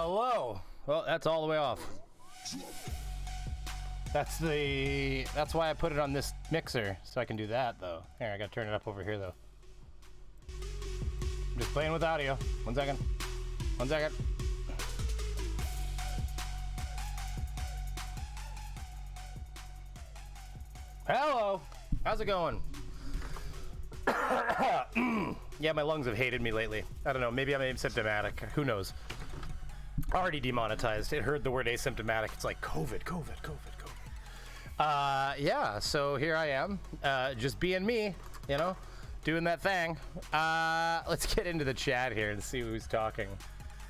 Whoa. Well, that's all the way off. That's why I put it on this mixer, so I can do that, though. Here, I gotta turn it up over here, though. I'm just playing with audio. 1 second. 1 second. Hello. How's it going? Yeah, my lungs have hated me lately. I don't know. Maybe I'm asymptomatic. Who knows? Already demonetized. It heard the word asymptomatic. It's like COVID. Yeah, so here I am, just being me, you know, doing that thing. Let's get into the chat here and see who's talking.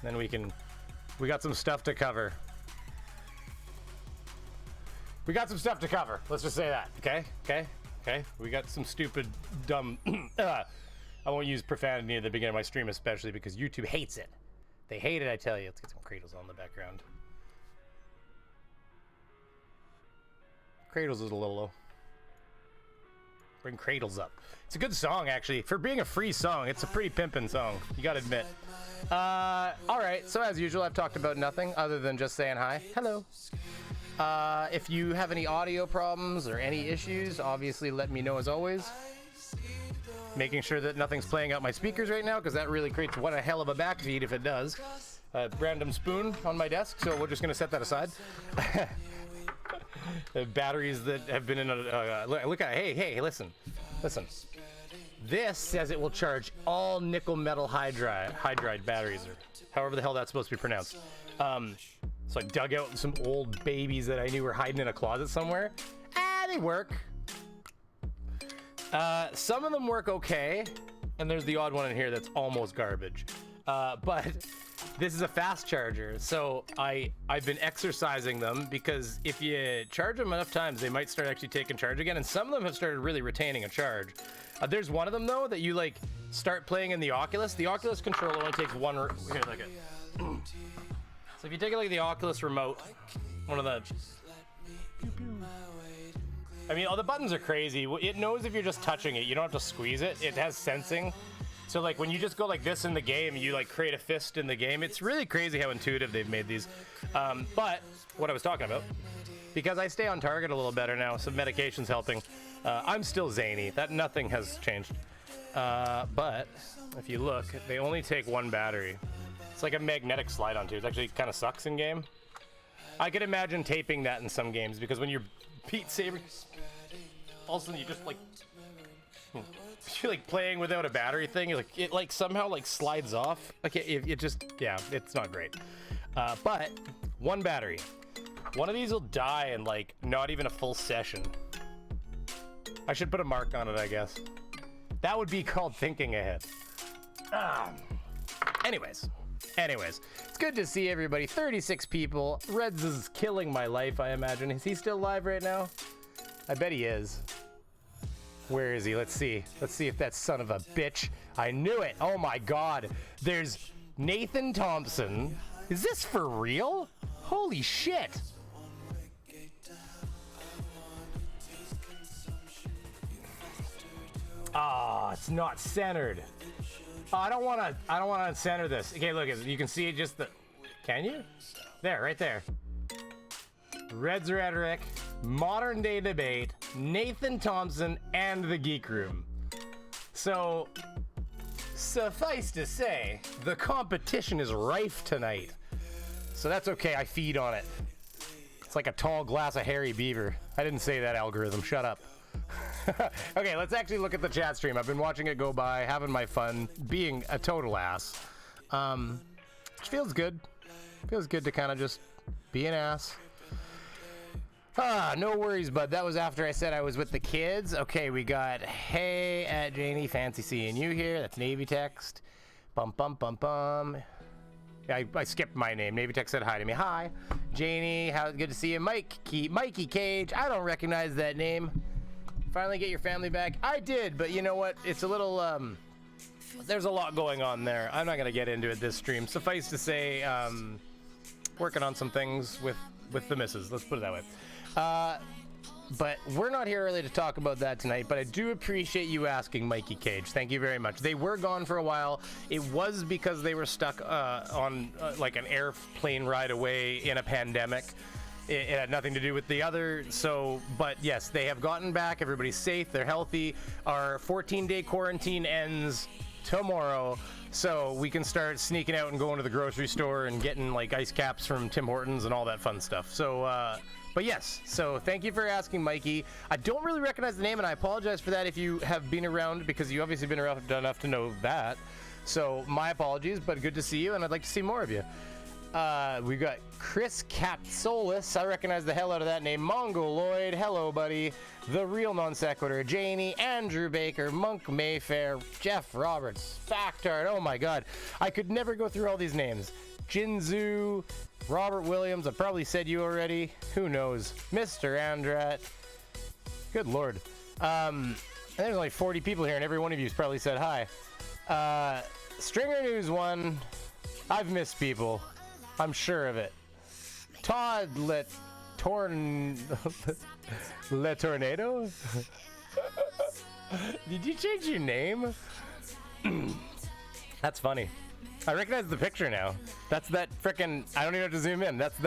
Then we got some stuff to cover. We got some stuff to cover. Let's just say that, okay? We got some stupid, dumb, I won't use profanity at the beginning of my stream, especially because YouTube hates it. They hate it, I tell you. Let's get some cradles on the background. Cradles is a little low. Bring cradles up. It's a good song, actually. For being a free song, it's a pretty pimpin' song. You gotta admit. Alright, so as usual, I've talked about nothing other than just saying hi. Hello. If you have any audio problems or any issues, obviously let me know as always. Making sure that nothing's playing out my speakers right now, because that really creates one a hell of a backfeed if it does. Random spoon on my desk, so we're just gonna set that aside. The batteries that have been in a look at, hey, listen. This says it will charge all nickel metal hydride batteries, or however the hell that's supposed to be pronounced. So I dug out some old babies that I knew were hiding in a closet somewhere. They work. Some of them work okay, and there's the odd one in here that's almost garbage. But this is a fast charger, so I've been exercising them, because if you charge them enough times, they might start actually taking charge again, and some of them have started really retaining a charge. There's one of them, though, that you, like, start playing in the Oculus. The Oculus controller only takes one... Here, look at So if you take, like, the Oculus remote, one of the... I mean, all the buttons are crazy. It knows if you're just touching it. You don't have to squeeze it. It has sensing. So, like, when you just go like this in the game, you, like, create a fist in the game. It's really crazy how intuitive they've made these. But what I was talking about, because I stay on target a little better now, some medication's helping. I'm still zany. Nothing has changed. But if you look, they only take one battery. It's like a magnetic slide-on, too. It actually kind of sucks in game. I could imagine taping that in some games, because when you're Beat Saber, all of a sudden you just, like, you're, like, playing without a battery thing. You're like, it, like, somehow, like, slides off. Okay, it just, yeah, it's not great. But one battery. One of these will die in, like, not even a full session. I should put a mark on it, I guess. That would be called thinking ahead. Anyways, it's good to see everybody. 36 people. Reds is killing my life, I imagine. Is he still live right now? I bet he is. Where is he? Let's see. Let's see if that son of a bitch. I knew it. Oh my God. There's Nathan Thompson. Is this for real? Holy shit. Ah, it's not centered. Oh, I don't want to center this. Okay, look, you can see just the... Can you? There, right there. Red's Rhetoric, Modern Day Debate, Nathan Thompson, and the Geek Room. So, suffice to say, the competition is rife tonight. So that's okay, I feed on it. It's like a tall glass of hairy beaver. I didn't say that, algorithm, shut up. Okay, let's actually look at the chat stream. I've been watching it go by, having my fun, being a total ass. Which feels good. Feels good to kind of just be an ass. No worries, bud. That was after I said I was with the kids. Okay, we got, hey, at Janie, fancy seeing you here. That's Navy Text. Bum, bum, bum, bum. I skipped my name. Navy Text said hi to me. Hi. Janie, good to see you. Mikey Cage. I don't recognize that name. Finally get your family back. I did, but you know what? It's a little, there's a lot going on there. I'm not gonna get into it this stream. Suffice to say, working on some things with the missus. Let's put it that way. But we're not here really to talk about that tonight, but I do appreciate you asking, Mikey Cage. Thank you very much. They were gone for a while. It was because they were stuck on like an airplane ride away in a pandemic. It had nothing to do with the other. So, but yes, they have gotten back. Everybody's safe. They're healthy. Our 14-day quarantine ends tomorrow. So we can start sneaking out and going to the grocery store and getting like ice caps from Tim Hortons and all that fun stuff. So, but yes, so thank you for asking, Mikey. I don't really recognize the name, and I apologize for that if you have been around, because you obviously been around enough to know that. So my apologies, but good to see you, and I'd like to see more of you. We've got Chris Capsolis. I recognize the hell out of that name. Mongoloid. Hello, buddy. The Real Non Sequitur. Janie. Andrew Baker. Monk Mayfair. Jeff Roberts. Factart. Oh my god. I could never go through all these names. Jinzu. Robert Williams. I probably said you already. Who knows? Mr. Andrat. Good lord. And there's only 40 people here, and every one of you's probably said hi. Stringer News 1. I've missed people. I'm sure of it. Todd Le Tornado? Did you change your name? That's funny. I recognize the picture now. That's that frickin', I don't even have to zoom in. That's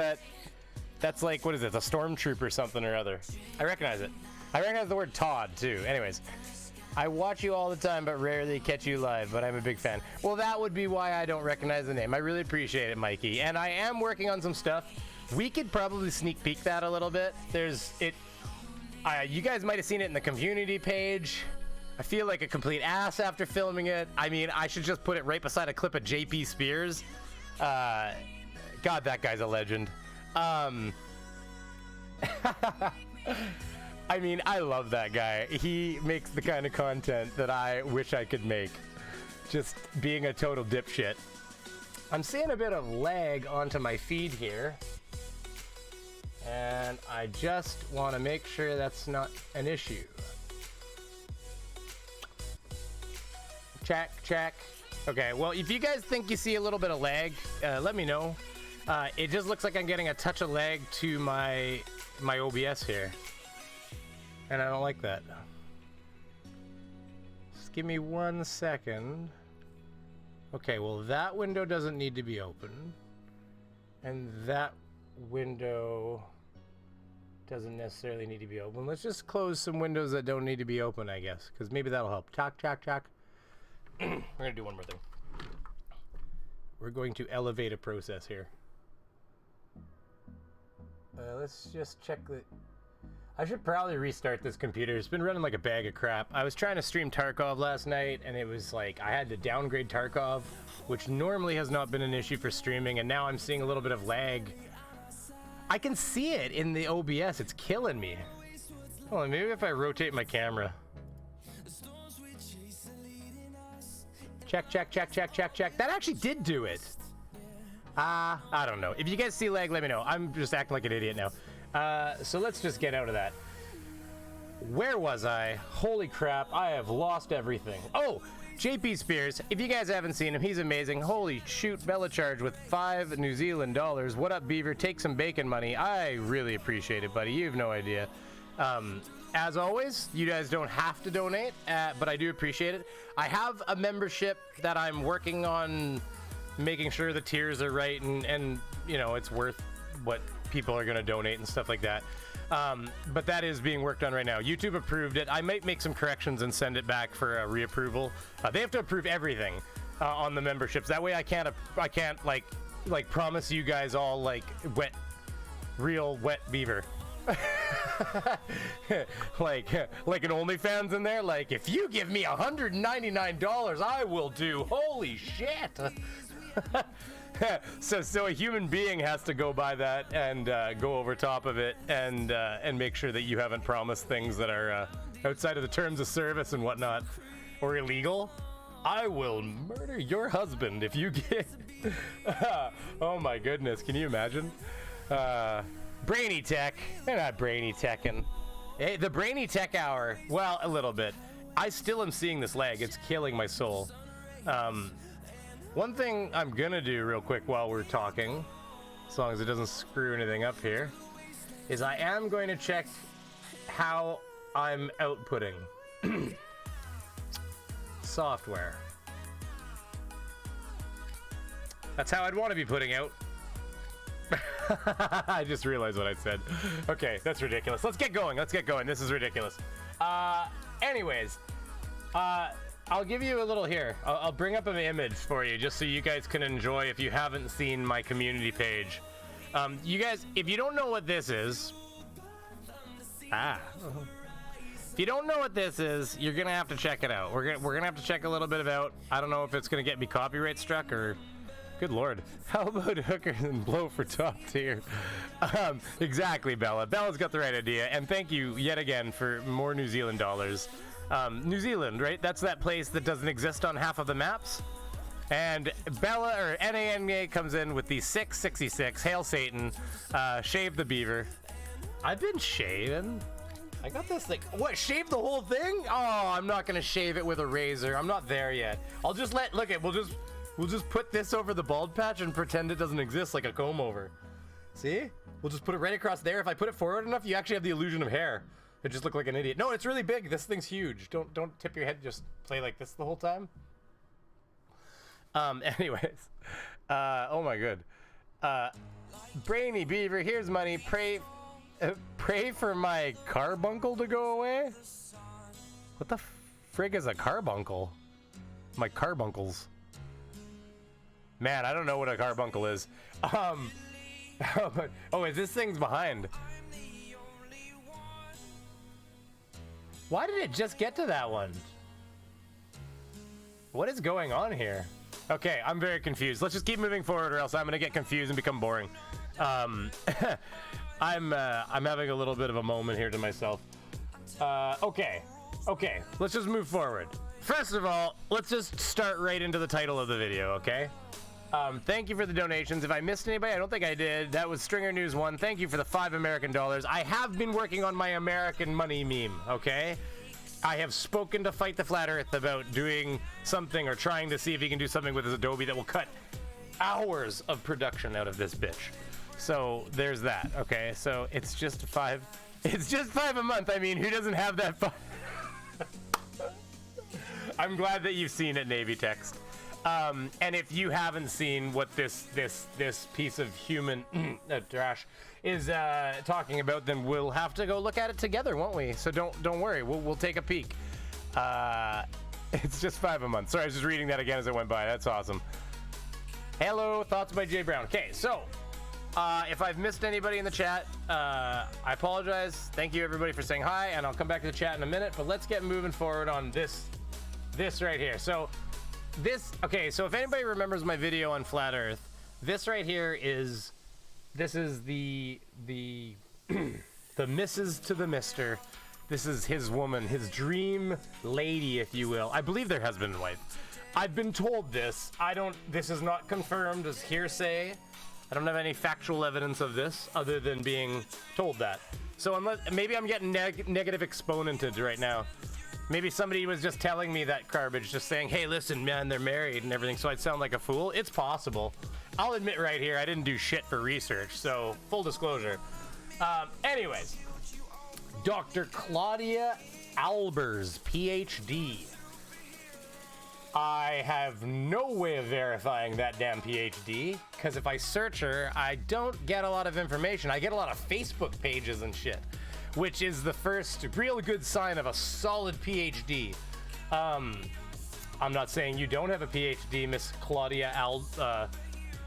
like, what is it? A stormtrooper or something or other. I recognize it. I recognize the word Todd too. Anyways. I watch you all the time, but rarely catch you live, but I'm a big fan. Well, that would be why I don't recognize the name. I really appreciate it, Mikey. And I am working on some stuff. We could probably sneak peek that a little bit. You guys might have seen it in the community page. I feel like a complete ass after filming it. I mean, I should just put it right beside a clip of JP Spears. God, that guy's a legend. I mean, I love that guy. He makes the kind of content that I wish I could make. Just being a total dipshit. I'm seeing a bit of lag onto my feed here. And I just want to make sure that's not an issue. Check, check. Okay, well, if you guys think you see a little bit of lag, let me know. It just looks like I'm getting a touch of lag to my OBS here. And I don't like that. Just give me 1 second. Okay, well, that window doesn't need to be open. And that window doesn't necessarily need to be open. Let's just close some windows that don't need to be open, I guess, because maybe that'll help. Talk, talk, talk. We're going to do one more thing. We're going to elevate a process here. Let's just check the... I should probably restart this computer. It's been running like a bag of crap. I was trying to stream Tarkov last night, and it was like I had to downgrade Tarkov, which normally has not been an issue for streaming, and now I'm seeing a little bit of lag. I can see it in the OBS. It's killing me. Hold on, maybe if I rotate my camera. Check, check, check, check, check, check. That actually did do it. I don't know. If you guys see lag, let me know. I'm just acting like an idiot now. So let's just get out of that. Where was I? Holy crap, I have lost everything. Oh, JP Spears, if you guys haven't seen him, he's amazing. Holy shoot, Bella Charge with $5 New Zealand dollars. What up, Beaver? Take some bacon money. I really appreciate it, buddy. You have no idea. As always, you guys don't have to donate, but I do appreciate it. I have a membership that I'm working on making sure the tiers are right and you know, it's worth what people are going to donate and stuff like that. But that is being worked on right now. YouTube approved it. I might make some corrections and send it back for a reapproval. They have to approve everything on the memberships. That way I can't like promise you guys all like real wet beaver. like an OnlyFans in there. Like, if you give me $199, I will do. Holy shit. So a human being has to go by that and go over top of it and make sure that you haven't promised things that are outside of the terms of service and whatnot, or illegal. I will murder your husband if you get... Oh my goodness, can you imagine? Brainy Tech. They're not Brainy Teching. Hey, the Brainy Tech Hour. Well, a little bit. I still am seeing this lag. It's killing my soul. One thing I'm gonna do real quick while we're talking, as long as it doesn't screw anything up here, is I am going to check how I'm outputting. Software. That's how I'd want to be putting out. I just realized what I said. Okay, that's ridiculous. Let's get going. Let's get going. This is ridiculous. Anyways, I'll give you a little here. I'll bring up an image for you just so you guys can enjoy if you haven't seen my community page. You guys, if you don't know what this is, if you don't know what this is, you're gonna have to check it out. We're gonna have to check a little bit about. I don't know if it's gonna get me copyright struck or. Good lord. How about hookers and blow for top tier? Exactly, Bella. Bella's got the right idea. And thank you yet again for more New Zealand dollars. New Zealand, right? That's that place that doesn't exist on half of the maps. And Bella, or NANA, comes in with the 666. Hail Satan. Shave the beaver. I've been shaving. I got this thing. What, shave the whole thing? Oh, I'm not going to shave it with a razor. I'm not there yet. I'll just we'll just put this over the bald patch and pretend it doesn't exist, like a comb over. See? We'll just put it right across there. If I put it forward enough, you actually have the illusion of hair. It just look like an idiot. No, it's really big. This thing's huge. Don't tip your head. Just play like this the whole time. Anyways. Oh my good. Brainy Beaver, here's money. Pray for my carbuncle to go away? What the frig is a carbuncle? My carbuncles. Man, I don't know what a carbuncle is. Oh, is this thing's behind? Why did it just get to that one? What is going on here? Okay, I'm very confused. Let's just keep moving forward or else I'm gonna get confused and become boring. I'm having a little bit of a moment here to myself. Okay, let's just move forward. First of all, let's just start right into the title of the video, okay? Thank you for the donations. If I missed anybody, I don't think I did. That was Stringer News 1. Thank you for the $5 American. I have been working on my American money meme, okay? I have spoken to Fight the Flat Earth about doing something or trying to see if he can do something with his Adobe that will cut hours of production out of this bitch. So there's that, okay? So it's just $5 a month. I mean, who doesn't have that fun? I'm glad that you've seen it, Navy Text. And if you haven't seen what this piece of human trash is talking about, then we'll have to go look at it together, won't we? So don't worry, we'll take a peek. It's just $5 a month. Sorry, I was just reading that again as it went by. That's awesome. Hello, thoughts by Jay Brown. Okay, so if I've missed anybody in the chat, I apologize. Thank you everybody for saying hi, and I'll come back to the chat in a minute. But let's get moving forward on this right here. So. So if anybody remembers my video on Flat Earth, this right here is the the Mrs. to the Mister. This is his woman, his dream lady, if you will. I believe they're husband and wife. I've been told this. This is not confirmed as hearsay. I don't have any factual evidence of this other than being told that. So maybe I'm getting negative exponented right now. Maybe somebody was just telling me that garbage, just saying, hey, listen, man, they're married and everything, so I'd sound like a fool. It's possible. I'll admit right here, I didn't do shit for research, so full disclosure. Anyways, Dr. Claudia Albers, PhD. I have no way of verifying that damn PhD, because if I search her, I don't get a lot of information. I get a lot of Facebook pages and shit, which is the first real good sign of a solid PhD. I'm not saying you don't have a PhD, Miss Claudia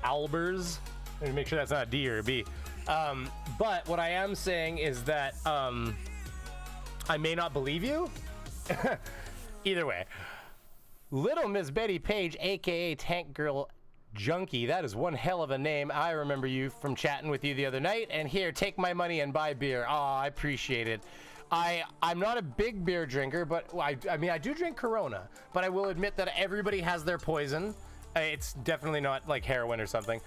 Albers. Let me make sure that's not a D or a B. But what I am saying is that I may not believe you. Either way. Little Miss Betty Page, aka Tank Girl Junkie, that is one hell of a name. I remember you from chatting with you the other night, and here, take my money and buy beer. Oh, I appreciate it. I'm not a big beer drinker, but I mean, I do drink Corona, but I will admit that everybody has their poison. It's definitely not like heroin or something.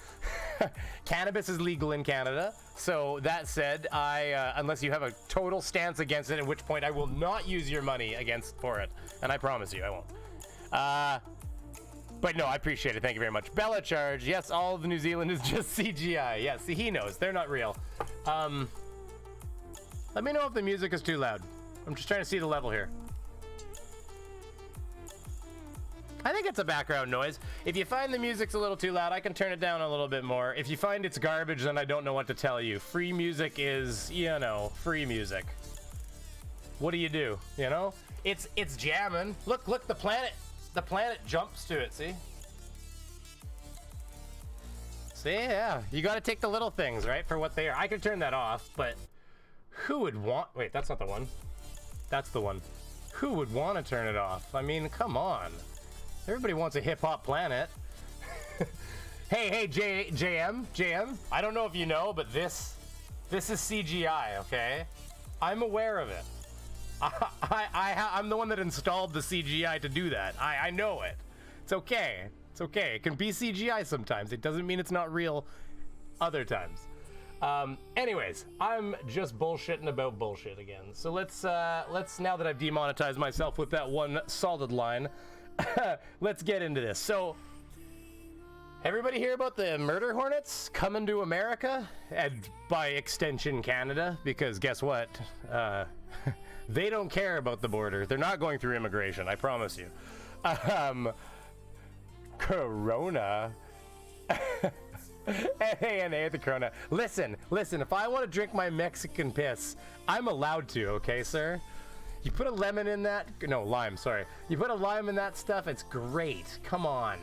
Cannabis is legal in Canada. So that said, unless you have a total stance against it, at which point I will not use your money for it. And I promise you, I won't. But no, I appreciate it. Thank you very much. Bella Charge. Yes, all of New Zealand is just CGI. Yeah, see, he knows. They're not real. Let me know if the music is too loud. I'm just trying to see the level here. I think it's a background noise. If you find the music's a little too loud, I can turn it down a little bit more. If you find it's garbage, then I don't know what to tell you. Free music is, you know, free music. What do? You know? It's jamming. Look, the planet jumps to it, see? See, yeah. You gotta take the little things, right, for what they are. I could turn that off, but who would want... Wait, that's not the one. That's the one. Who would want to turn it off? I mean, come on. Everybody wants a hip-hop planet. hey, JM, I don't know if you know, but this is CGI, okay? I'm aware of it. I'm the one that installed the CGI to do that. I know it. It's okay. It's okay. It can be CGI sometimes. It doesn't mean it's not real other times. Anyways, I'm just bullshitting about bullshit again. So let's now that I've demonetized myself with that one solid line, let's get into this. So, everybody hear about the murder hornets coming to America? And by extension, Canada, because guess what? They don't care about the border. They're not going through immigration, I promise you. Corona. Hey, the Corona. Listen, if I want to drink my Mexican piss, I'm allowed to, okay, sir? You put a lemon in that, no, lime, sorry. You put a lime in that stuff, it's great. Come on.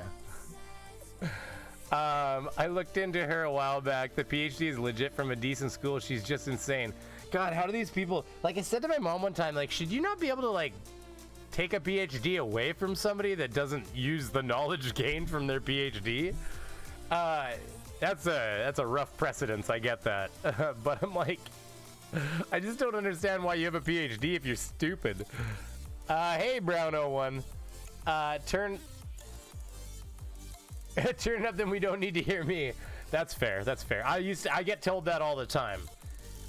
I looked into her a while back. The PhD is legit from a decent school. She's just insane. God, how do these people, like I said to my mom one time, like, should you not be able to, like, take a PhD away from somebody that doesn't use the knowledge gained from their PhD? That's a rough precedence, I get that. But I'm like, I just don't understand why you have a PhD if you're stupid. Hey, Brown01. Turn up, then we don't need to hear me. That's fair. I get told that all the time.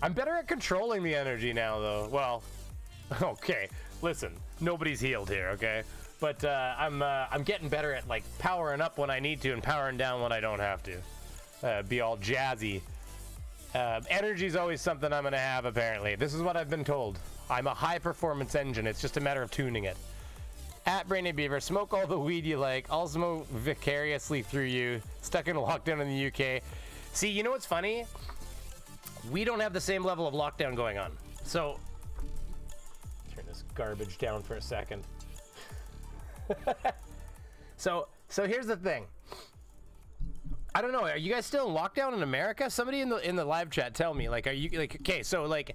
I'm better at controlling the energy now, though. Well, okay. Listen, nobody's healed here, okay? But I'm getting better at like powering up when I need to and powering down when I don't have to. Be all jazzy. Energy's always something I'm gonna have, apparently. This is what I've been told. I'm a high performance engine. It's just a matter of tuning it. At Brainy Beaver, smoke all the weed you like. I'll smoke vicariously through you. Stuck in a lockdown in the UK. See, you know what's funny? We don't have the same level of lockdown going on. So, turn this garbage down for a second. So here's the thing. I don't know. Are you guys still in lockdown in America? Somebody in the live chat tell me. Like, are you like? Okay, so like,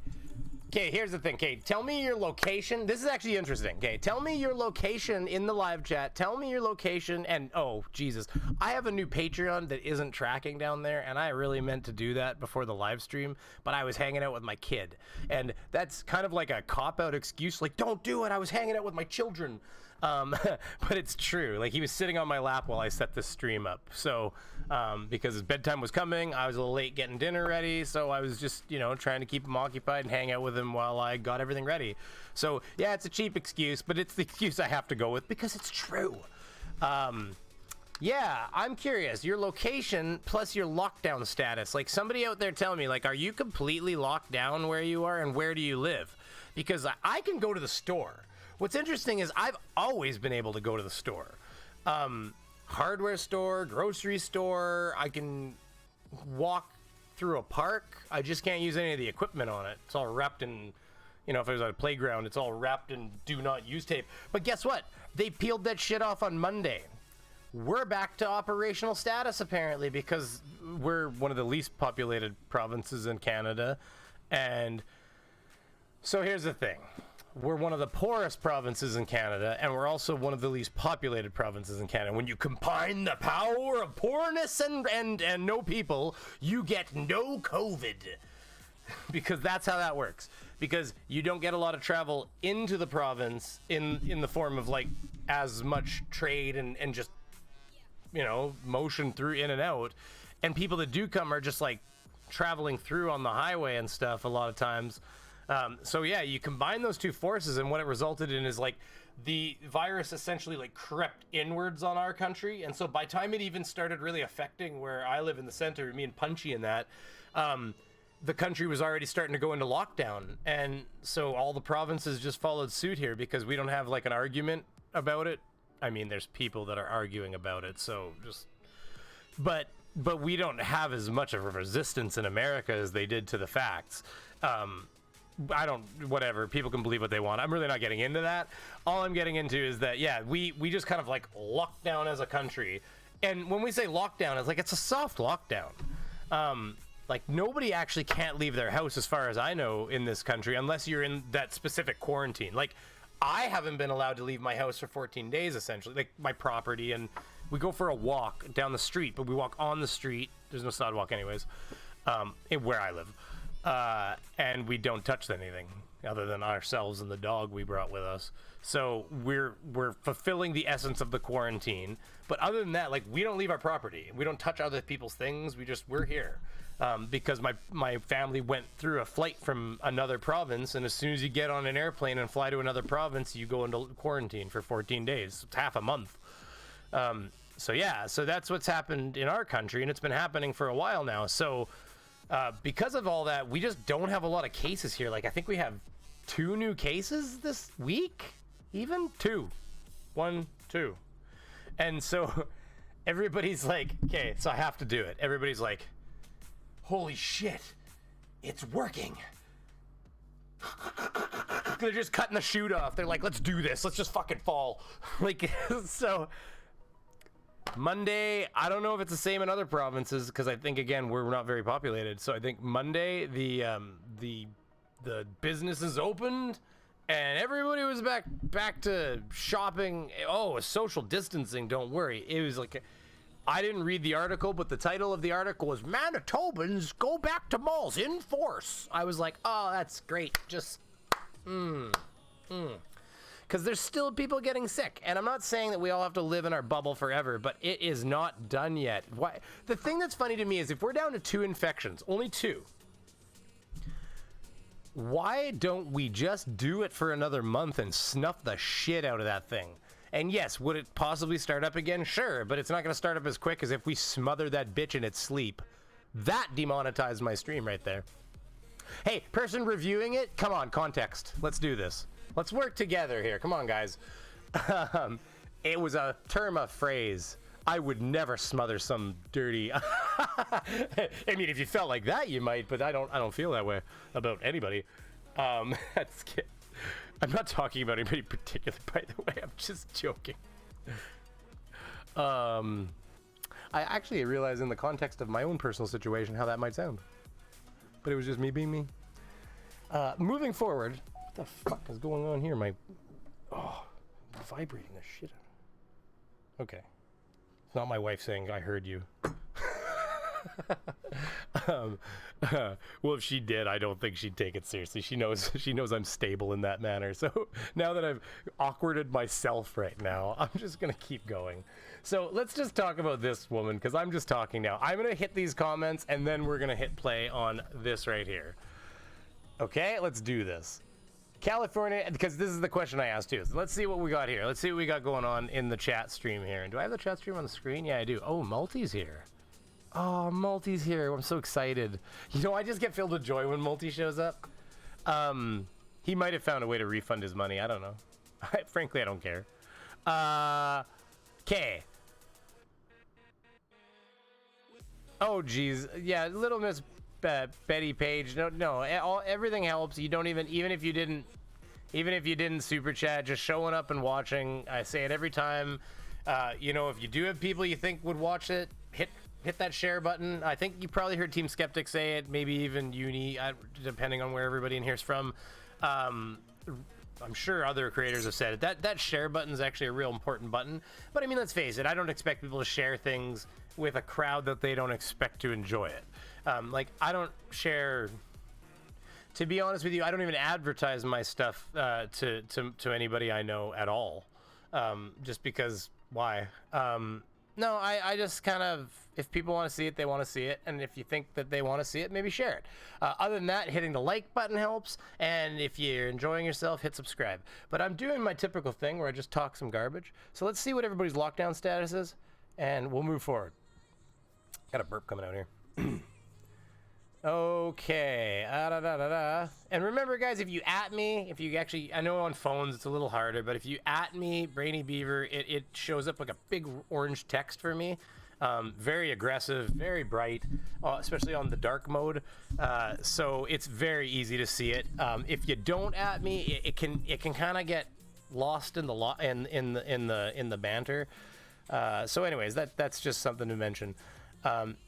okay. Here's the thing. Okay, tell me your location. This is actually interesting. Okay, tell me your location in the live chat. Tell me your location. And oh Jesus, I have a new Patreon that isn't tracking down there, and I really meant to do that before the live stream, but I was hanging out with my kid, and that's kind of like a cop-out excuse. Like, don't do it. I was hanging out with my children. But it's true. Like, he was sitting on my lap while I set this stream up. So, because his bedtime was coming, I was a little late getting dinner ready. So I was just, you know, trying to keep him occupied and hang out with him while I got everything ready. So yeah, it's a cheap excuse, but it's the excuse I have to go with because it's true. Yeah, I'm curious. Your location plus your lockdown status. Like, somebody out there tell me, like, are you completely locked down where you are, and where do you live? Because I can go to the store. What's interesting is I've always been able to go to the store. Hardware store, grocery store. I can walk through a park. I just can't use any of the equipment on it. It's all wrapped in, you know, if it was at a playground, it's all wrapped in do not use tape. But guess what? They peeled that shit off on Monday. We're back to operational status, apparently, because we're one of the least populated provinces in Canada. And so here's the thing. We're one of the poorest provinces in Canada, and we're also one of the least populated provinces in Canada. When you combine the power of poorness and no people, you get no COVID. Because that's how that works. Because you don't get a lot of travel into the province in the form of, like, as much trade and just, you know, motion through in and out. And people that do come are just, like, traveling through on the highway and stuff a lot of times. So yeah, you combine those two forces, and what it resulted in is, like, the virus essentially like crept inwards on our country, and so by the time it even started really affecting where I live in the center, me and Punchy and that, the country was already starting to go into lockdown, and so all the provinces just followed suit here because we don't have like an argument about it. I mean, there's people that are arguing about it, so just, but we don't have as much of a resistance in America as they did to the facts. I don't, whatever, people can believe what they want. I'm really not getting into that. All I'm getting into is that, yeah, we just kind of like locked down as a country. And when we say lockdown, it's like, it's a soft lockdown. Like nobody actually can't leave their house as far as I know in this country unless you're in that specific quarantine. Like I haven't been allowed to leave my house for 14 days essentially, like my property, and we go for a walk down the street, but we walk on the street. There's no sidewalk anyways, where I live. And we don't touch anything other than ourselves and the dog we brought with us. So we're fulfilling the essence of the quarantine. But other than that, like we don't leave our property. We don't touch other people's things. We're here. Because my family went through a flight from another province, and as soon as you get on an airplane and fly to another province, you go into quarantine for 14 days. It's half a month. So yeah, so that's what's happened in our country, and it's been happening for a while now. So because of all that, we just don't have a lot of cases here. Like I think we have 2 new cases this week, even 2, 1, 2. And so everybody's like, okay, so I have to do it. Everybody's like, holy shit, it's working. They're just cutting the chute off. They're like, let's do this. Let's just fucking fall. Like, so Monday, I don't know if it's the same in other provinces because I think, again, we're not very populated. So I think Monday, the businesses opened and everybody was back to shopping. Oh, social distancing, don't worry. It was like, I didn't read the article, but the title of the article was Manitobans Go Back to Malls in Force. I was like, oh, that's great. Just, because there's still people getting sick. And I'm not saying that we all have to live in our bubble forever, but it is not done yet. Why? The thing that's funny to me is if we're down to 2 infections, only 2, why don't we just do it for another month and snuff the shit out of that thing? And yes, would it possibly start up again? Sure, but it's not going to start up as quick as if we smother that bitch in its sleep. That demonetized my stream right there. Hey, person reviewing it, come on, context. Let's do this. Let's work together here. Come on, guys. It was a term of phrase. I would never smother some dirty. I mean, if you felt like that, you might, but I don't feel that way about anybody. That's I'm not talking about anybody particular, by the way. I'm just joking. I actually realized in the context of my own personal situation how that might sound. But it was just me being me. Moving forward, what the fuck is going on here? Vibrating the shit out. Okay. It's not my wife saying, I heard you. Well, if she did, I don't think she'd take it seriously. She knows I'm stable in that manner. So now that I've awkwarded myself right now, I'm just gonna keep going. So let's just talk about this woman, because I'm just talking now. I'm gonna hit these comments and then we're gonna hit play on this right here. Okay, let's do this. California, because this is the question I asked too. So let's see what we got here. Let's see what we got going on in the chat stream here. And do I have the chat stream on the screen? Yeah, I do. Oh, Multi's here. Oh, Multi's here. I'm so excited. You know, I just get filled with joy when Multi shows up. He might have found a way to refund his money. I don't know. Frankly, I don't care. Okay. Oh, geez. Yeah, Little Miss Betty Page. No. Everything helps. You don't even if you didn't super chat, just showing up and watching. I say it every time. You know, if you do have people you think would watch it, hit that share button. I think you probably heard Team Skeptic say it, maybe even Uni, depending on where everybody in here's from. I'm sure other creators have said it. That share button is actually a real important button. But I mean, let's face it, I don't expect people to share things with a crowd that they don't expect to enjoy it. Like, I don't share... To be honest with you, I don't even advertise my stuff to anybody I know at all. Just because, why? no, I just kind of, if people want to see it, they want to see it. And if you think that they want to see it, maybe share it. Other than that, hitting the like button helps. And if you're enjoying yourself, hit subscribe. But I'm doing my typical thing where I just talk some garbage. So let's see what everybody's lockdown status is, and we'll move forward. Got a burp coming out here. Okay. And remember, guys, if you at me, if you actually, I know on phones it's a little harder, but if you at me, Brainy Beaver, it shows up like a big orange text for me. Very aggressive, very bright, especially on the dark mode. So it's very easy to see it. If you don't at me, it can kind of get lost in the banter. So anyways, that's just something to mention.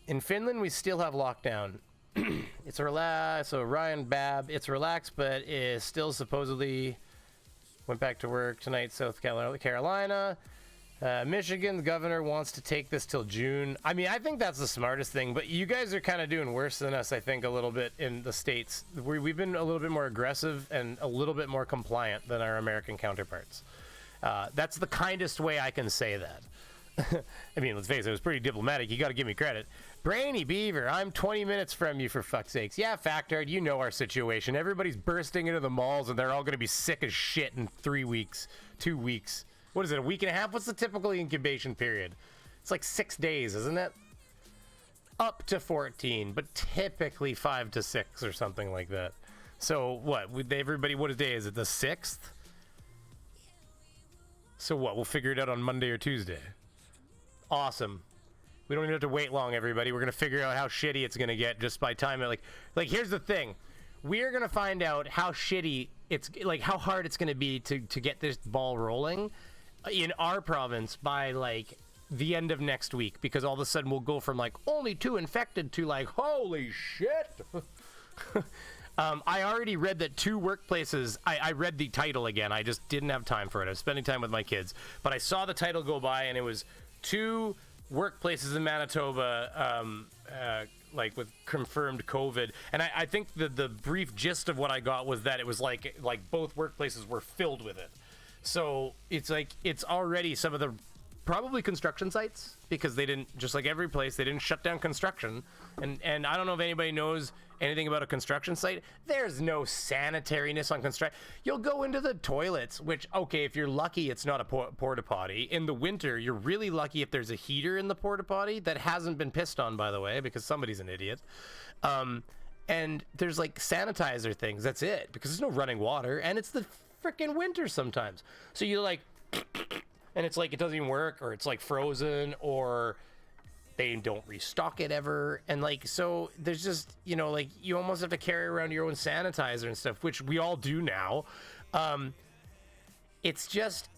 In Finland, we still have lockdown. It's relaxed. So Ryan Babb, it's relaxed, but is still supposedly went back to work tonight. South Carolina, Michigan, the governor wants to take this till June. I mean, I think that's the smartest thing. But you guys are kind of doing worse than us, I think, a little bit in the States. We've been a little bit more aggressive and a little bit more compliant than our American counterparts. That's the kindest way I can say that. I mean, let's face it, it was pretty diplomatic. You got to give me credit. Brainy Beaver, I'm 20 minutes from you, for fuck's sakes. Yeah, Factard, you know our situation. Everybody's bursting into the malls, and they're all going to be sick as shit in 3 weeks, 2 weeks. What is it, a week and a half? What's the typical incubation period? It's like 6 days, isn't it? Up to 14, but typically 5 to 6 or something like that. So what? Everybody, what day is it? The 6th? So what? We'll figure it out on Monday or Tuesday. Awesome. We don't even have to wait long, everybody. We're gonna figure out how shitty it's gonna get just by time. Like here's the thing: we're gonna find out how shitty it's, like how hard it's gonna be to get this ball rolling in our province by like the end of next week, because all of a sudden we'll go from like only 2 infected to like holy shit. I already read that 2 workplaces. I read the title again. I just didn't have time for it. I was spending time with my kids, but I saw the title go by, and it was 2 workplaces in Manitoba, like with confirmed COVID. And I think the brief gist of what I got was that it was like both workplaces were filled with it. So it's like, it's already some of the probably construction sites, because they didn't, just like every place, they didn't shut down construction. And I don't know if anybody knows anything about a construction site. There's no sanitariness on construction. You'll go into the toilets, which, okay, if you're lucky, it's not a porta potty. In the winter, you're really lucky if there's a heater in the porta potty that hasn't been pissed on, by the way, because somebody's an idiot. And there's like sanitizer things. That's it, because there's no running water, and it's the freaking winter sometimes. So you're like, and it's like it doesn't even work, or it's like frozen, or they don't restock it ever. And like, so there's just, you know, like you almost have to carry around your own sanitizer and stuff, which we all do now. It's just,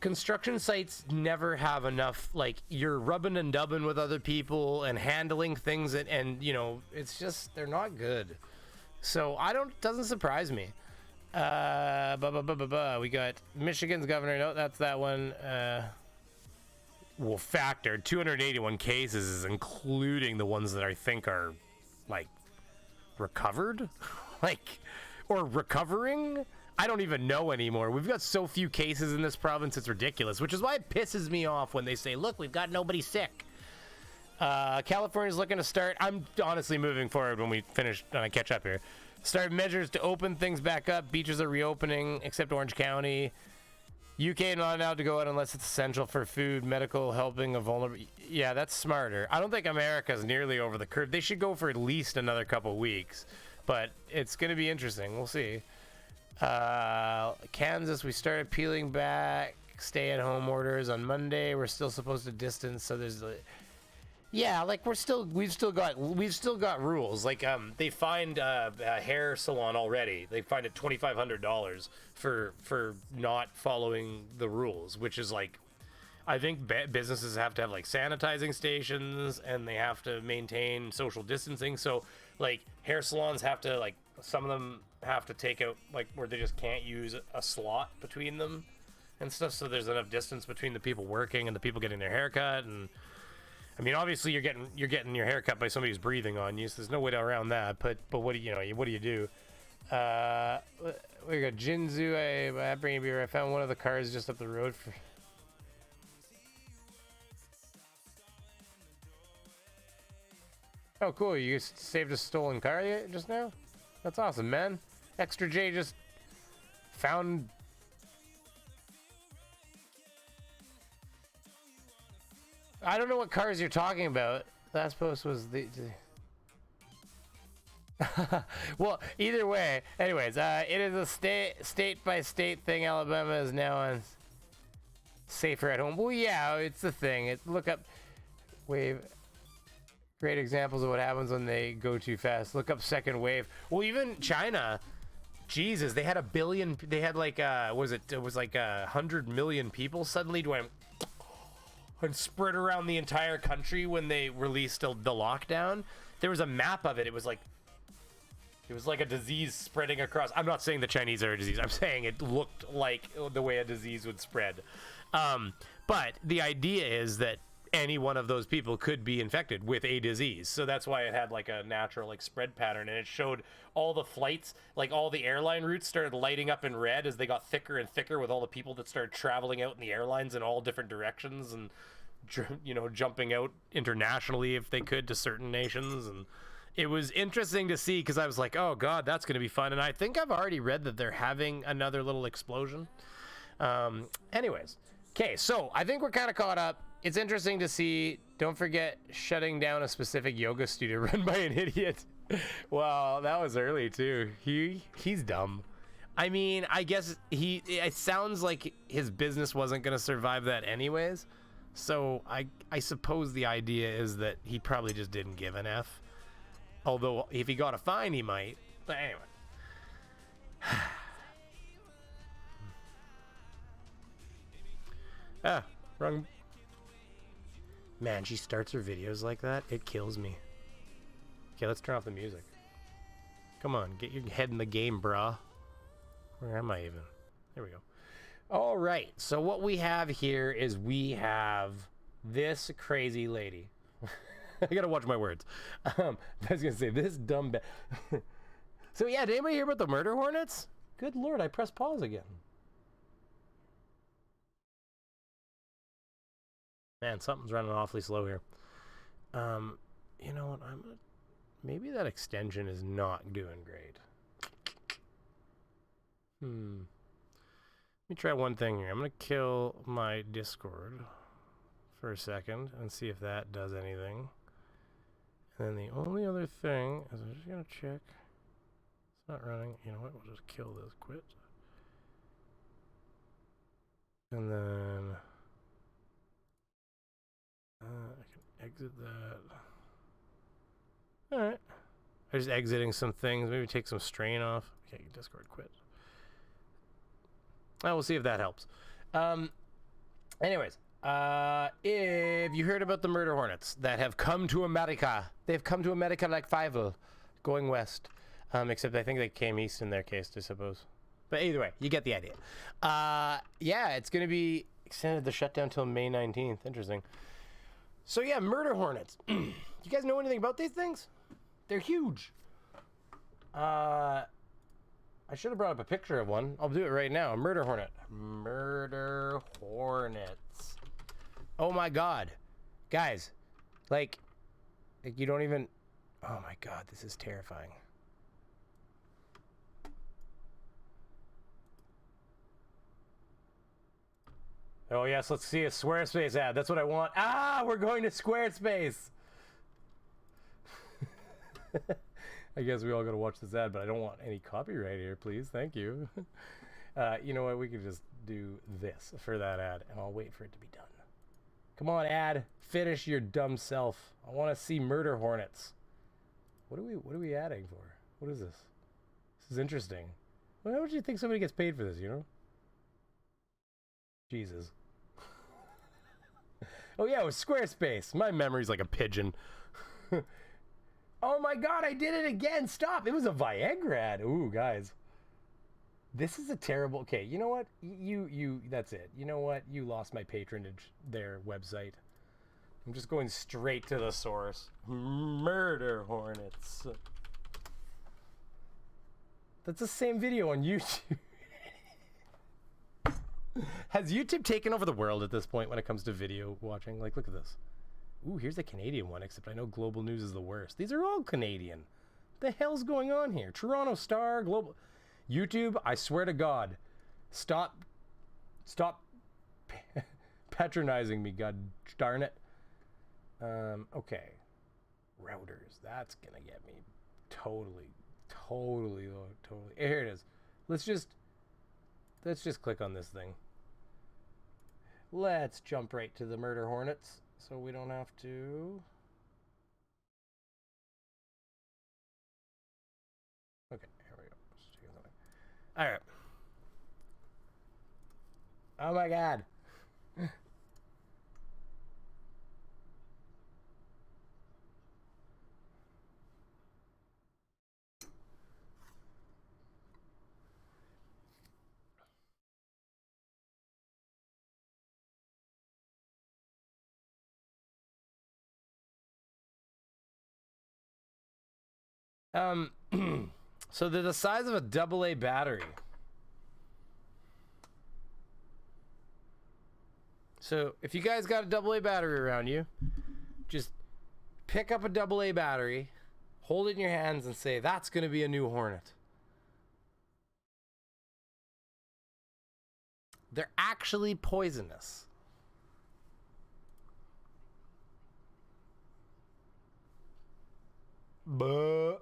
construction sites never have enough, like you're rubbing and dubbing with other people and handling things, and you know, it's just, they're not good. So doesn't surprise me. We got Michigan's governor. No, that's that one. Well, factor 281 cases is including the ones that I think are like recovered, like, or recovering. I don't even know anymore. We've got so few cases in this province, it's ridiculous, which is why it pisses me off when they say, look, we've got nobody sick. California's looking to start, I'm honestly moving forward when we finish, when I catch up here. Start measures to open things back up. Beaches are reopening, except Orange County. UK not allowed to go out unless it's essential for food, medical, helping of vulnerable. Yeah, that's smarter. I don't think America's nearly over the curve. They should go for at least another couple weeks, but it's going to be interesting. We'll see. Kansas, we started peeling back stay-at-home orders on Monday. We're still supposed to distance, so there's. Yeah, like we've still got rules. Like they fined a hair salon already. They fined it $2,500 for not following the rules, which is like, I think businesses have to have like sanitizing stations, and they have to maintain social distancing. So like hair salons have to, like, some of them have to take out, like, where they just can't use a slot between them and stuff, so there's enough distance between the people working and the people getting their haircut. And I mean, obviously you're getting your hair cut by somebody who's breathing on you, so there's no way around that. But what do you do? We got Jinzu. I bring beer. I found one of the cars just up the road. Oh, cool. You saved a stolen car just now? That's awesome, man. Extra J just found... I don't know what cars you're talking about. Last post was the... Well, either way. Anyways, it is a state-by-state thing. Alabama is now on safer at home. Well, yeah, it's the thing. Look up wave. Great examples of what happens when they go too fast. Look up second wave. Well, even China, Jesus, they had 1 billion. They had like it was like 100 million people suddenly went and spread around the entire country when they released the lockdown. There was a map of it. It was like a disease spreading across. I'm not saying the Chinese are a disease. I'm saying it looked like the way a disease would spread. But the idea is that any one of those people could be infected with a disease. So that's why it had like a natural like spread pattern, and it showed all the flights, like all the airline routes started lighting up in red as they got thicker and thicker with all the people that started traveling out in the airlines in all different directions and, you know, jumping out internationally if they could to certain nations. And it was interesting to see because I was like, oh God, that's going to be fun. And I think I've already read that they're having another little explosion. Anyways. Okay, so I think we're kind of caught up. It's interesting to see. Don't forget shutting down a specific yoga studio run by an idiot. Well, that was early too. He's dumb. I mean, I guess it sounds like his business wasn't going to survive that anyways. So I suppose the idea is that he probably just didn't give an F. Although if he got a fine, he might. But anyway. Ah, wrong. Man, she starts her videos like that. It kills me. Okay, let's turn off the music. Come on, get your head in the game, brah. Where am I even? There we go. All right, so what we have here is we have this crazy lady. I gotta watch my words. I was gonna say this dumb So yeah, did anybody hear about the murder hornets? Good Lord, I pressed pause again. Man, something's running awfully slow here. You know what? Maybe that extension is not doing great. Let me try one thing here. I'm gonna kill my Discord for a second and see if that does anything. And then the only other thing is I'm just gonna check. It's not running. You know what? We'll just kill this. Quit. And then I can exit that. Alright. I'm just exiting some things. Maybe take some strain off. Okay, Discord quit. We'll see if that helps. Anyways, if you heard about the murder hornets that have come to America, they've come to America like Fievel, going west. Except I think they came east in their case, I suppose. But either way, you get the idea. Yeah, it's going to be extended the shutdown till May 19th. Interesting. So yeah, murder hornets. You guys know anything about these things? They're huge. I should have brought up a picture of one. I'll do it right now. A murder hornet. Murder hornets. Oh my God. Guys, like you don't even... Oh my God, this is terrifying. Oh yes, let's see a Squarespace ad. That's what I want. Ah, we're going to Squarespace. I guess we all gotta watch this ad, but I don't want any copyright here, please. Thank you. You know what? We could just do this for that ad, and I'll wait for it to be done. Come on, ad. Finish your dumb self. I want to see murder hornets. What are we adding for? What is this? This is interesting. Well, how would you think somebody gets paid for this, you know? Jesus. Oh yeah, it was Squarespace. My memory's like a pigeon. Oh my God, I did it again. Stop. It was a Viagra ad. Ooh, guys. This is a terrible... Okay, you know what? That's it. You know what? You lost my patronage, their website. I'm just going straight to the source. Murder hornets. That's the same video on YouTube. Has YouTube taken over the world at this point when it comes to video watching? Like, look at this. Ooh, here's a Canadian one, except I know Global News is the worst. These are all Canadian. What the hell's going on here? Toronto Star, Global... YouTube, I swear to God. Stop patronizing me, god darn it. Okay. Routers, that's gonna get me totally. Here it is. Let's just click on this thing. Let's jump right to the Murder Hornets so we don't have to. Okay, here we go. All right. Oh my God. So they're the size of a AA battery. So if you guys got a AA battery around you, just pick up a AA battery, hold it in your hands and say, that's going to be a new Hornet. They're actually poisonous. But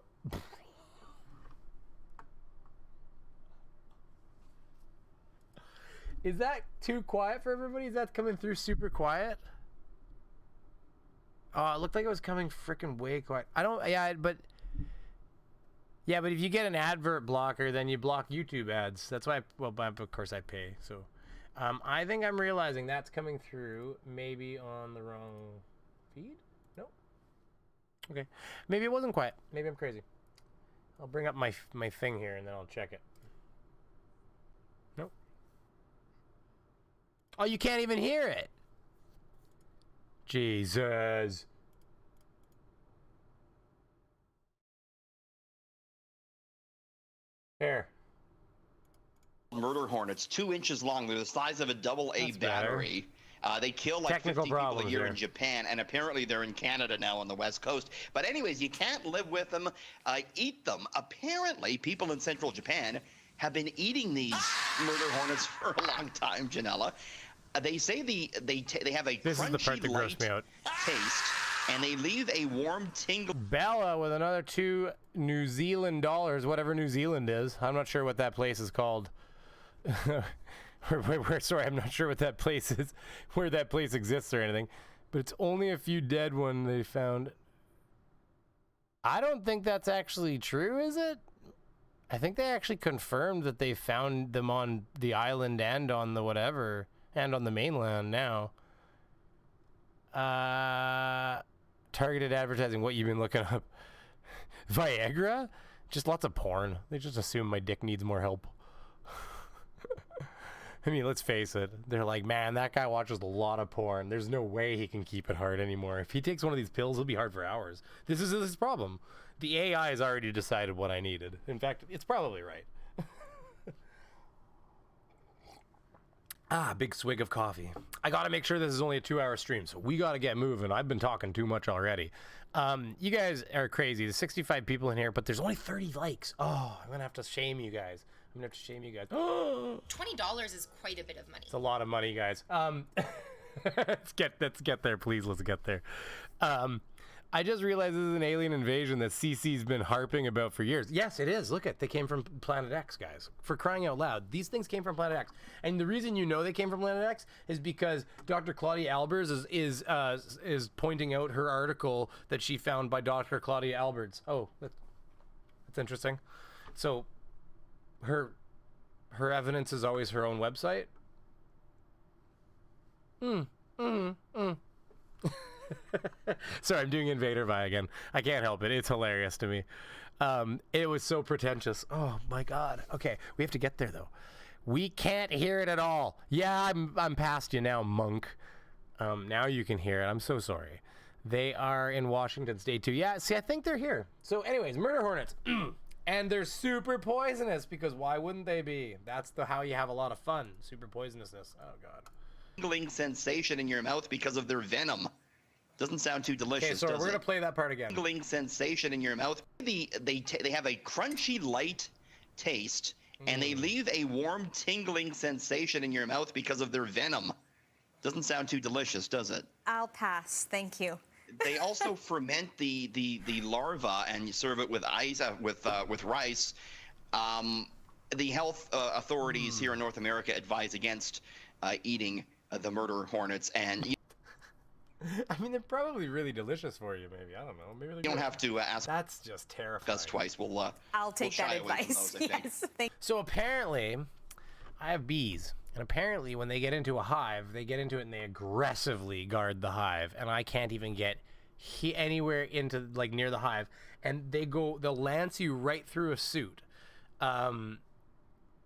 is that too quiet for everybody? Is that coming through super quiet? Oh, it looked like it was coming freaking way quiet. I don't, yeah, but if you get an advert blocker, then you block YouTube ads. That's why, well, of course I pay. So, I think I'm realizing that's coming through maybe on the wrong feed. Nope. Okay, maybe it wasn't quiet. Maybe I'm crazy. I'll bring up my thing here and then I'll check it. Nope. Oh, you can't even hear it. Jesus. Here. Murder Hornets, 2 inches long. They're the size of a AA battery. They kill like Technical 50 people a year here in Japan, and apparently they're in Canada now on the West Coast. But anyways, you can't live with them, eat them. Apparently, people in central Japan have been eating these murder hornets for a long time, Janella. They say they have a crunchy light taste, and they leave a warm tingle. Bella with another 2 New Zealand dollars, whatever New Zealand is. I'm not sure what that place is called. Sorry, I'm not sure what that place is, where that place exists or anything. But it's only a few dead ones they found. I don't think that's actually true, is it? I think they actually confirmed that they found them on the island and on the whatever, and on the mainland now. Targeted advertising, what you've been looking up. Viagra? Just lots of porn. They just assume my dick needs more help. I mean, let's face it. They're like, man, that guy watches a lot of porn. There's no way he can keep it hard anymore. If he takes one of these pills, he'll be hard for hours. This is his problem. The AI has already decided what I needed. In fact, it's probably right. Big swig of coffee. I gotta make sure this is only a 2-hour stream, so we gotta get moving. I've been talking too much already. You guys are crazy. There's 65 people in here, but there's only 30 likes. Oh, I'm gonna have to shame you guys. I'm gonna have to shame you guys. $20 is quite a bit of money. It's a lot of money, guys. Let's get there, please. Let's get there. I just realized this is an alien invasion that CC's been harping about for years. Yes, it is. Look they came from Planet X, guys. For crying out loud, these things came from Planet X. And the reason you know they came from Planet X is because Dr. Claudia Albers is pointing out her article that she found by Dr. Claudia Albers. Oh, that's interesting. So her evidence is always her own website. Sorry, I'm doing Invader Vi again. I can't help it. It's hilarious to me. It was so pretentious. Oh my God. Okay, we have to get there though. We can't hear it at all. Yeah, I'm past you now, monk. Now you can hear it. I'm so sorry. They are in Washington State too. Yeah, see, I think they're here. So anyways, murder hornets. And they're super poisonous because why wouldn't they be? That's how you have a lot of fun. Super poisonousness. Oh God. Tingling sensation in your mouth because of their venom. Doesn't sound too delicious, Okay, so does we're it? gonna play that part again. Tingling sensation in your mouth. They have a crunchy, light taste, and they leave a warm, tingling sensation in your mouth because of their venom. Doesn't sound too delicious, does it? I'll pass. Thank you. They also ferment the larva and you serve it with ice with rice. The health authorities here in North America advise against eating the murder hornets, and I mean, they're probably really delicious for you. Maybe, I don't know. Maybe you don't have to ask That's just terrifying. us twice. We'll I'll take we'll that shy away from advice. those, I think. Yes. Thank So apparently, I have bees, and apparently when they get into a hive, they get into it and they aggressively guard the hive, and I can't even get anywhere into like near the hive, and they'll lance you right through a suit.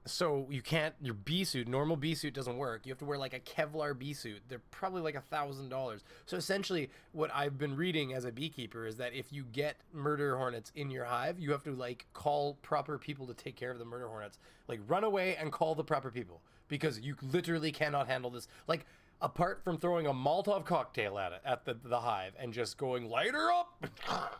So you can't, your bee suit, normal bee suit doesn't work. You have to wear like a Kevlar bee suit. They're probably like $1,000. So essentially what I've been reading as a beekeeper is that if you get murder hornets in your hive, you have to like call proper people to take care of the murder hornets. Like run away and call the proper people because you literally cannot handle this. Like apart from throwing a Molotov cocktail at it, at the hive and just going light her up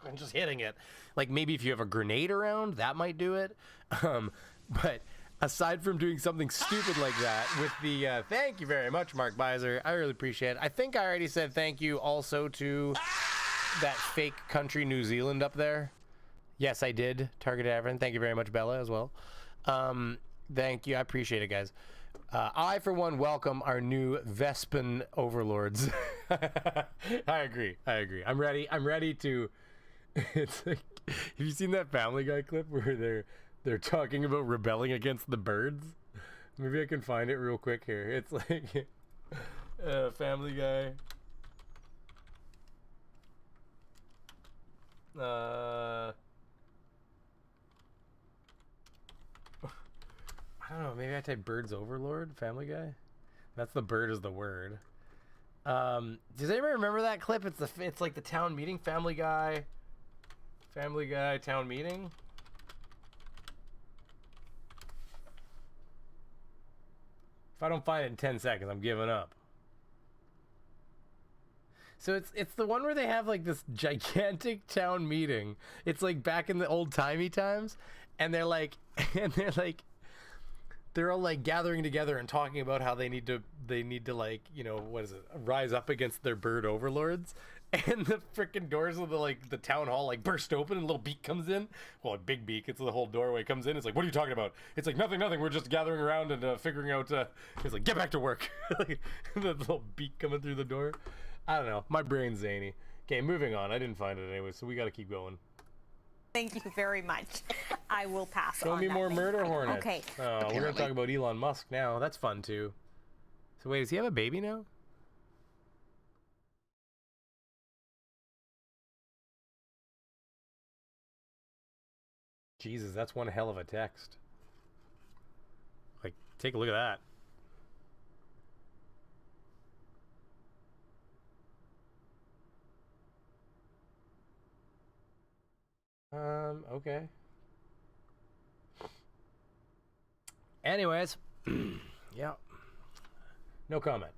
and just hitting it. Like maybe if you have a grenade around, that might do it. But aside from doing something stupid like that with the, thank you very much, Mark Beiser. I really appreciate it. I think I already said thank you also to that fake country New Zealand up there. Yes, I did. Targeted Everton. Thank you very much, Bella, as well. Thank you. I appreciate it, guys. I, for one, welcome our new Vespan overlords. I agree. I'm ready to... It's like, have you seen that Family Guy clip where they're talking about rebelling against the birds? Maybe I can find it real quick here. It's like Family Guy. I don't know. Maybe I type birds overlord. Family Guy. That's the bird is the word. Does anybody remember that clip? It's like the town meeting. Family Guy town meeting. If I don't find it in 10 seconds, I'm giving up. So it's the one where they have like this gigantic town meeting. It's like back in the old timey times, and they're all like gathering together and talking about how they need to like, you know, what is it, rise up against their bird overlords. And the freaking doors of the town hall like burst open and a little beak comes in. Well, a big beak. It's the whole doorway comes in. It's like, what are you talking about? It's like nothing. We're just gathering around and figuring out. It's like, get back to work. Like, the little beak coming through the door. I don't know. My brain's zany. Okay, moving on. I didn't find it anyway, so we got to keep going. Thank you very much. I will pass on Show me that. more murder hornets. Okay. Oh, we're gonna talk about Elon Musk now. That's fun too. So wait, does he have a baby now? Jesus, that's one hell of a text. Like, take a look at that. Okay. Anyways, yeah. No comment.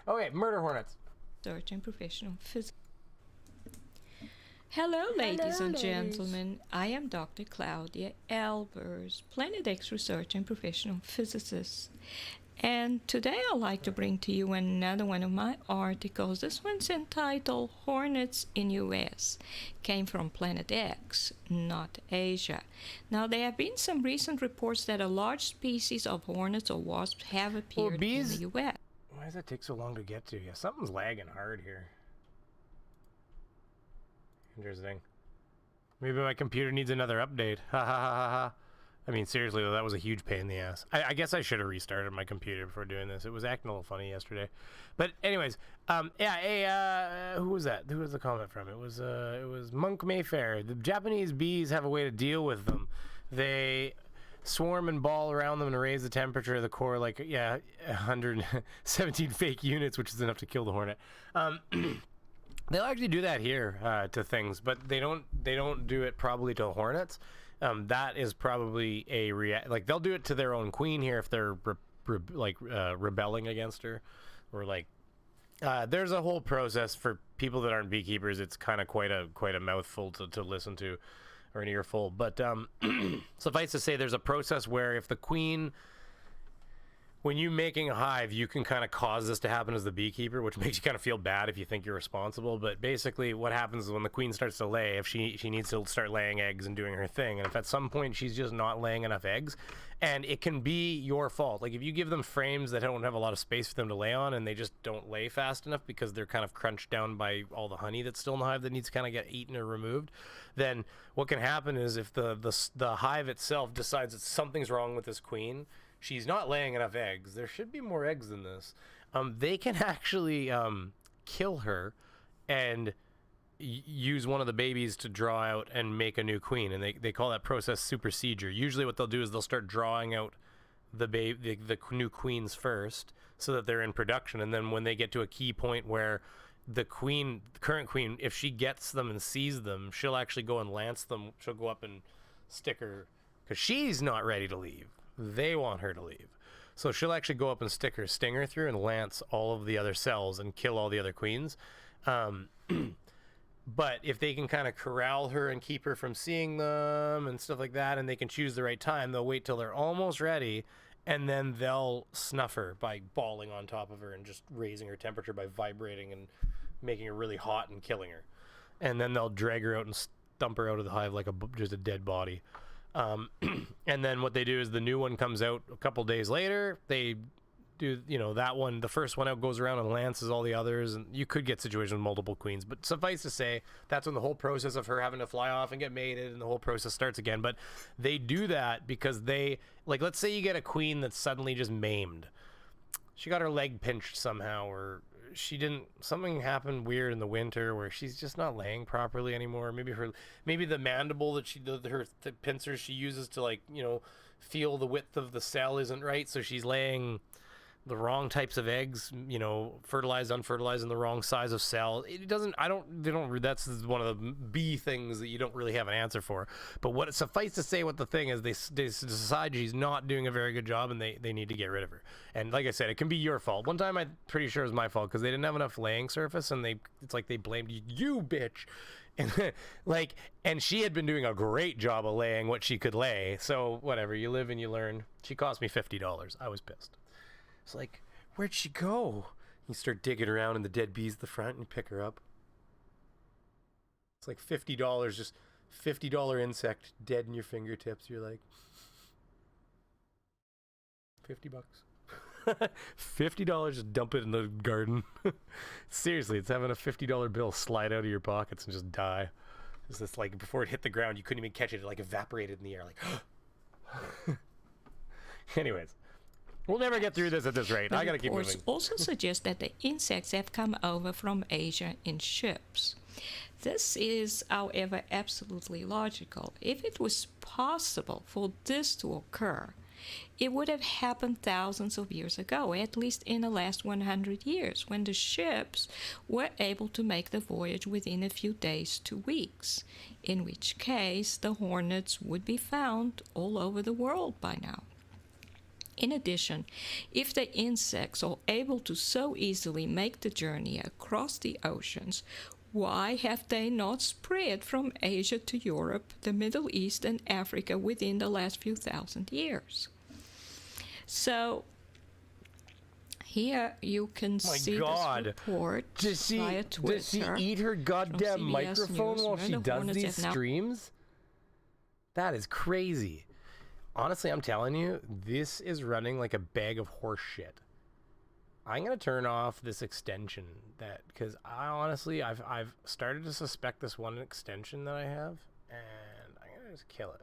Okay, murder hornets. Search and professional physicist. Hello, ladies and gentlemen. I am Dr. Claudia Albers, Planet X research and professional physicist. And today I'd like to bring to you another one of my articles. This one's entitled Hornets in U.S. Came from Planet X, not Asia. Now, there have been some recent reports that a large species of hornets or wasps have appeared in the U.S. Why does that take so long to get to? Yeah, something's lagging hard here. Interesting. Maybe my computer needs another update. Ha ha ha ha ha. I mean, seriously though, that was a huge pain in the ass. I guess I should have restarted my computer before doing this. It was acting a little funny yesterday. But anyways, yeah, hey, who was that? Who was the comment from? It was Monk Mayfair. The Japanese bees have a way to deal with them. They swarm and ball around them and raise the temperature of the core like, yeah, 117 fake units, which is enough to kill the hornet. They'll actually do that here to things, but they don't do it probably to hornets. That is probably like they'll do it to their own queen here if they're rebelling against her, or like There's a whole process for people that aren't beekeepers. It's kind of quite a mouthful to listen to, or an earful. But suffice to say, there's a process where if the queen, when you're making a hive, you can kind of cause this to happen as the beekeeper, which makes you kind of feel bad if you think you're responsible. But basically what happens is when the queen starts to lay, if she needs to start laying eggs and doing her thing, and if at some point she's just not laying enough eggs, and it can be your fault. Like if you give them frames that don't have a lot of space for them to lay on and they just don't lay fast enough because they're kind of crunched down by all the honey that's still in the hive that needs to kind of get eaten or removed, then what can happen is if the hive itself decides that something's wrong with this queen, she's not laying enough eggs, there should be more eggs than this, they can actually kill her and use one of the babies to draw out and make a new queen, and they call that process supersedure. Usually what they'll do is they'll start drawing out the new queens first so that they're in production, and then when they get to a key point where the current queen, if she gets them and sees them, she'll actually go and lance them. She'll go up and stick her, because she's not ready to leave. They want her to leave. So she'll actually go up and stick her stinger through and lance all of the other cells and kill all the other queens. But if they can kind of corral her and keep her from seeing them and stuff like that, and they can choose the right time, they'll wait till they're almost ready, and then they'll snuff her by balling on top of her and just raising her temperature by vibrating and making her really hot and killing her. And then they'll drag her out and stump her out of the hive like just a dead body. And then what they do is the new one comes out a couple days later. They do, that one, the first one out goes around and lances all the others, and you could get situations with multiple queens, but suffice to say, that's when the whole process of her having to fly off and get mated and the whole process starts again. But they do that because let's say you get a queen that's suddenly just maimed. She got her leg pinched somehow, or something happened weird in the winter where she's just not laying properly anymore. Maybe the mandible that the pincers she uses to feel the width of the cell isn't right, so she's laying the wrong types of eggs, fertilized, unfertilized, and the wrong size of cell. That's one of the bee things that you don't really have an answer for. But suffice to say, what the thing is, they decide she's not doing a very good job, and they need to get rid of her. And like I said, it can be your fault. One time I'm pretty sure it was my fault because they didn't have enough laying surface, and it's like they blamed you bitch. And and she had been doing a great job of laying what she could lay. So whatever, you live and you learn. She cost me $50. I was pissed. It's like, where'd she go? You start digging around in the dead bees at the front and you pick her up. It's like $50, just $50 insect dead in your fingertips. You're like, $50. $50, just dump it in the garden. Seriously, it's having a $50 bill slide out of your pockets and just die. It's just like, before it hit the ground, you couldn't even catch it. It like evaporated in the air. Like, anyways. We'll never get through this at this rate. I gotta keep moving. Also suggests that the insects have come over from Asia in ships. This is, however, absolutely logical. If it was possible for this to occur, it would have happened thousands of years ago, at least in the last 100 years, when the ships were able to make the voyage within a few days to weeks, in which case the Hornets would be found all over the world by now. In addition, if the insects are able to so easily make the journey across the oceans, why have they not spread from Asia to Europe, the Middle East, and Africa within the last few thousand years? So, here you can see this report via Twitter. Does she eat her goddamn microphone while she does these streams? That is crazy. Honestly, I'm telling you, this is running like a bag of horse shit. I'm gonna turn off this extension because I've started to suspect this one extension that I have, and I'm gonna just kill it.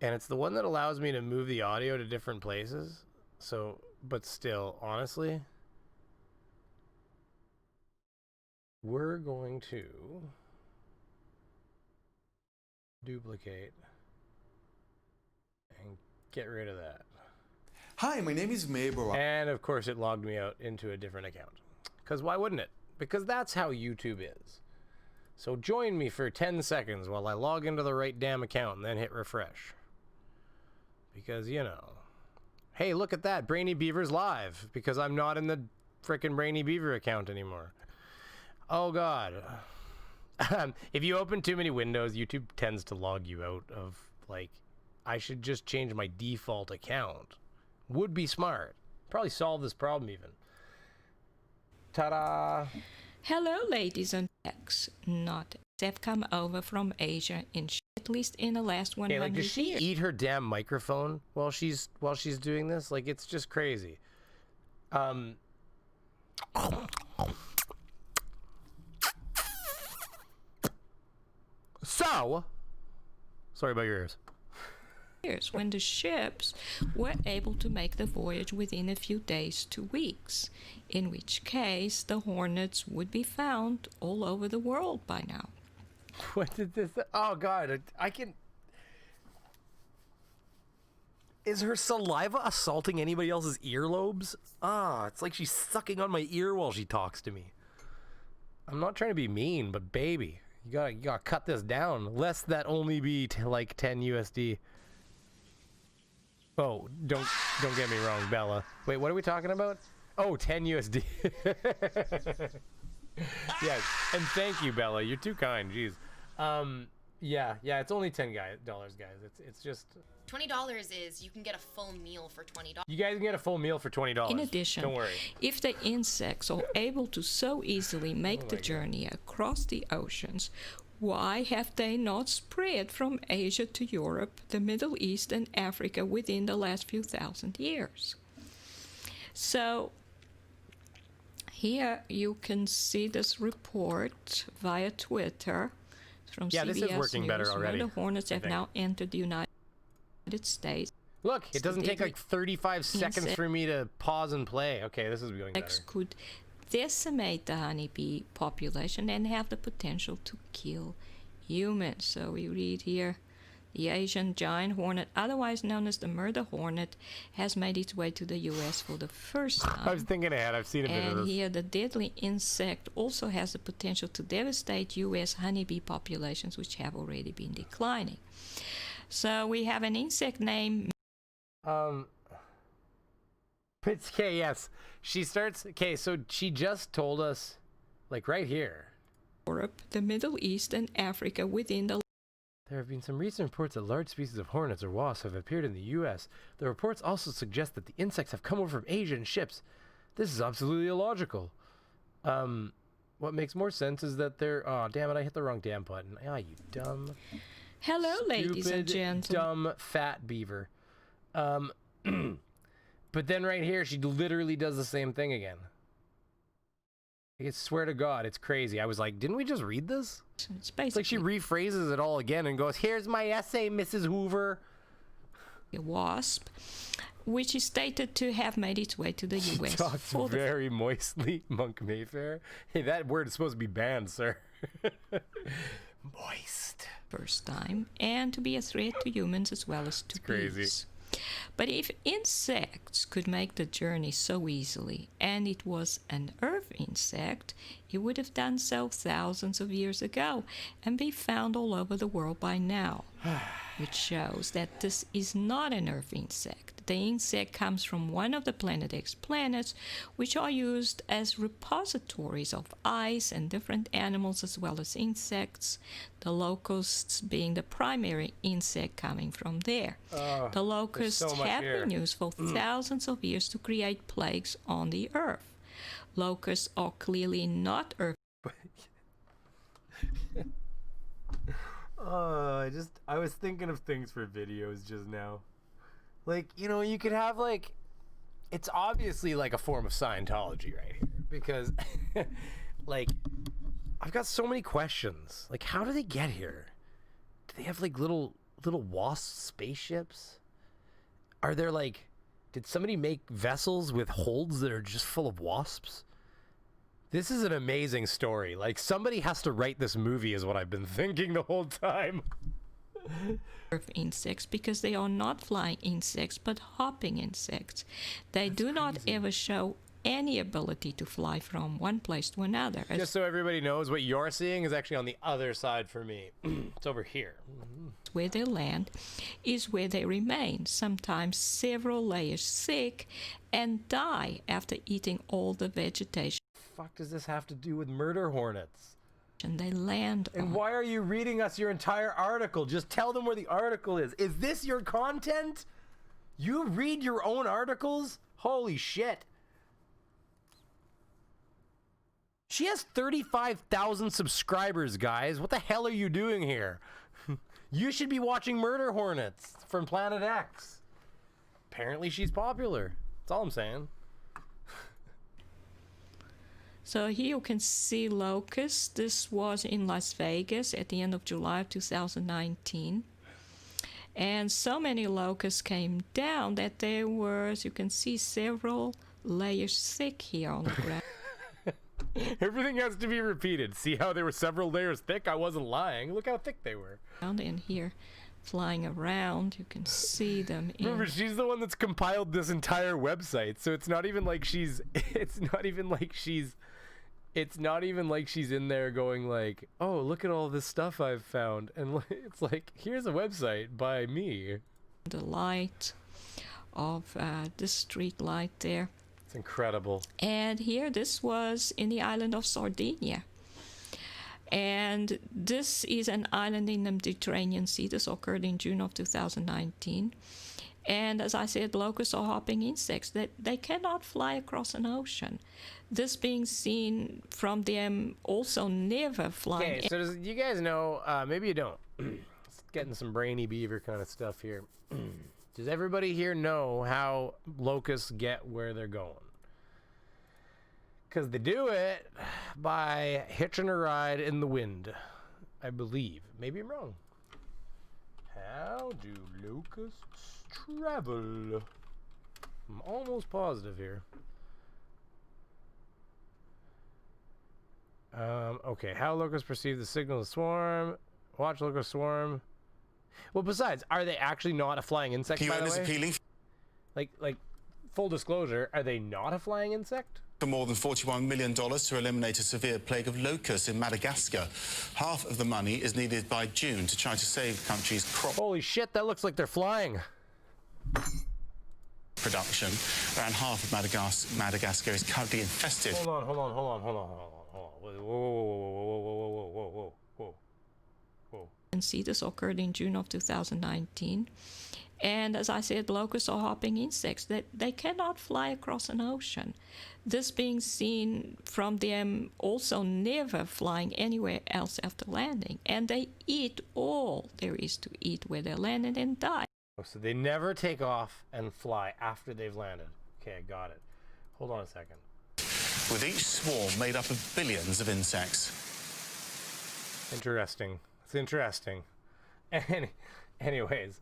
And it's the one that allows me to move the audio to different places. So, but still, honestly, we're going to duplicate and get rid of that. Hi, my name is Mabel. And of course it logged me out into a different account. Because why wouldn't it? Because that's how YouTube is. So join me for 10 seconds while I log into the right damn account and then hit refresh. Because, hey, look at that. Brainy Beaver's live. Because I'm not in the frickin' Brainy Beaver account anymore. Oh god. If you open too many windows, YouTube tends to log you out of, like, I should just change my default account. Would be smart. Probably solve this problem even. Ta-da! Hello, ladies and X. Not have come over from Asia at least in the last 100 Okay, like, does she years. eat her damn microphone while she's doing this? Like, it's just crazy. So, sorry about your ears. When the ships were able to make the voyage within a few days to weeks, in which case the Hornets would be found all over the world by now. What did this? Oh god, I can. Is her saliva assaulting anybody else's earlobes? Ah, it's like she's sucking on my ear while she talks to me. I'm not trying to be mean, but baby, you gotta cut this down. Lest that only be like 10 USD. Oh, don't get me wrong, Bella. Wait, what are we talking about? Oh, 10 USD. Yes, and thank you, Bella. You're too kind. Jeez. Yeah, it's only $10, guys. It's just $20 is you can get a full meal for $20. you guys can get a full meal for $20. In addition, don't worry. if the insects are able to so easily make the journey across the oceans, why have they not spread from Asia to Europe, the Middle East, and Africa within the last few thousand years? So here you can see this report via Twitter from Yeah, CBS this is working News, better already, where the Hornets I have think. now entered the United States. Look, it doesn't take deadly like 35 seconds for me to pause and play. Okay, this is going better. X could decimate the honeybee population and have the potential to kill humans. So we read here, the Asian giant hornet, otherwise known as the murder hornet, has made its way to the US for the first time. I was thinking ahead. I've seen a bit of And this. here the deadly insect also has the potential to devastate US honeybee populations, which have already been declining. So we have an insect named It's okay, yes. She starts. Okay, so she just told us, like right here. Europe, the Middle East, and Africa within the There have been some recent reports that large species of hornets or wasps have appeared in the U.S. The reports also suggest that the insects have come over from Asia in ships. This is absolutely illogical. What makes more sense is that they're... Oh, damn it, I hit the wrong damn button. Ah, you dumb... Hello, ladies and stupid, gentlemen. dumb, fat beaver. But then right here, she literally does the same thing again. I swear to God, it's crazy. I was like, didn't we just read this? It's It's like basically she rephrases it all again and goes, here's my essay, Mrs. Hoover. a wasp, which is stated to have made its way to the US Talks for the very moistly, Monk Mayfair. Hey, that word is supposed to be banned, sir. Moist. first time, and to be a threat to humans as well as to crazy. bees. But if insects could make the journey so easily, and it was an earth insect, it would have done so thousands of years ago and be found all over the world by now, which shows that this is not an earth insect. The insect comes from one of the Planet X planets, which are used as repositories of ice and different animals as well as insects, the locusts being the primary insect coming from there. The locusts so much have here. been used for thousands of years to create plagues on the earth. Locusts are clearly not earth. I was thinking of things for videos just now. Like, you know, you could have like, it's obviously like a form of Scientology right here because like, I've got so many questions. Like, how do they get here? Do they have like little wasp spaceships? Are there like, did somebody make vessels with holds that are just full of wasps? This is an amazing story. Like, somebody has to write this movie is what I've been thinking the whole time. Earth insects because they are not flying insects but hopping insects. They do not ever show any ability to fly from one place to another. Just so everybody knows, what you're seeing is actually on the other side for me. It's over here. Where they land is where they remain, sometimes several layers thick, and die after eating all the vegetation. Fuck does this have to do with murder hornets? And they land on. And why are you reading us your entire article? Just tell them where the article is. Is this your content? You read your own articles? Holy shit. She has 35,000 subscribers, guys. What the hell are you doing here? You should be watching Murder Hornets from Planet X. Apparently she's popular. That's all I'm saying. So here you can see locusts. This was in Las Vegas at the end of July of 2019. And so many locusts came down that there were, as you can see, several layers thick here on the ground. Everything has to be repeated. See how there were several layers thick? I wasn't lying. Look how thick they were. And here, flying around, you can see them. Remember, she's the one that's compiled this entire website, so it's not even like she's. It's not even like she's in there going like, "Oh, look at all this stuff I've found," and it's like, "Here's a website by me." The light of the street light there. It's incredible. And here, this was in the island of Sardinia. And this is an island in the Mediterranean Sea. This occurred in June of 2019. And as I said, locusts are hopping insects. They cannot fly across an ocean. This being seen from them also never flying. Okay, so you guys know, maybe you don't. It's getting some brainy beaver kind of stuff here. Does everybody here know how locusts get where they're going? Because they do it by hitching a ride in the wind, I believe. Maybe I'm wrong. How do locusts travel? I'm almost positive here. Okay, how locusts perceive the signal of swarm. Watch locusts swarm. Well, besides, are they actually not a flying insect, by the way? Like, full disclosure, are they not a flying insect? For more than $41 million to eliminate a severe plague of locusts in Madagascar. Half of the money is needed by June to try to save the country's crop. Holy shit, that looks like they're flying. Production. Around half of Madagascar is currently infested. Hold on. Whoa. And see, this occurred in June of 2019. And as I said, locusts are hopping insects. They cannot fly across an ocean. This being seen from them also never flying anywhere else after landing. And they eat all there is to eat where they landed and die. So they never take off and fly after they've landed. Okay, I got it. Hold on a second. With each swarm made up of billions of insects. Interesting. It's interesting. Anyways,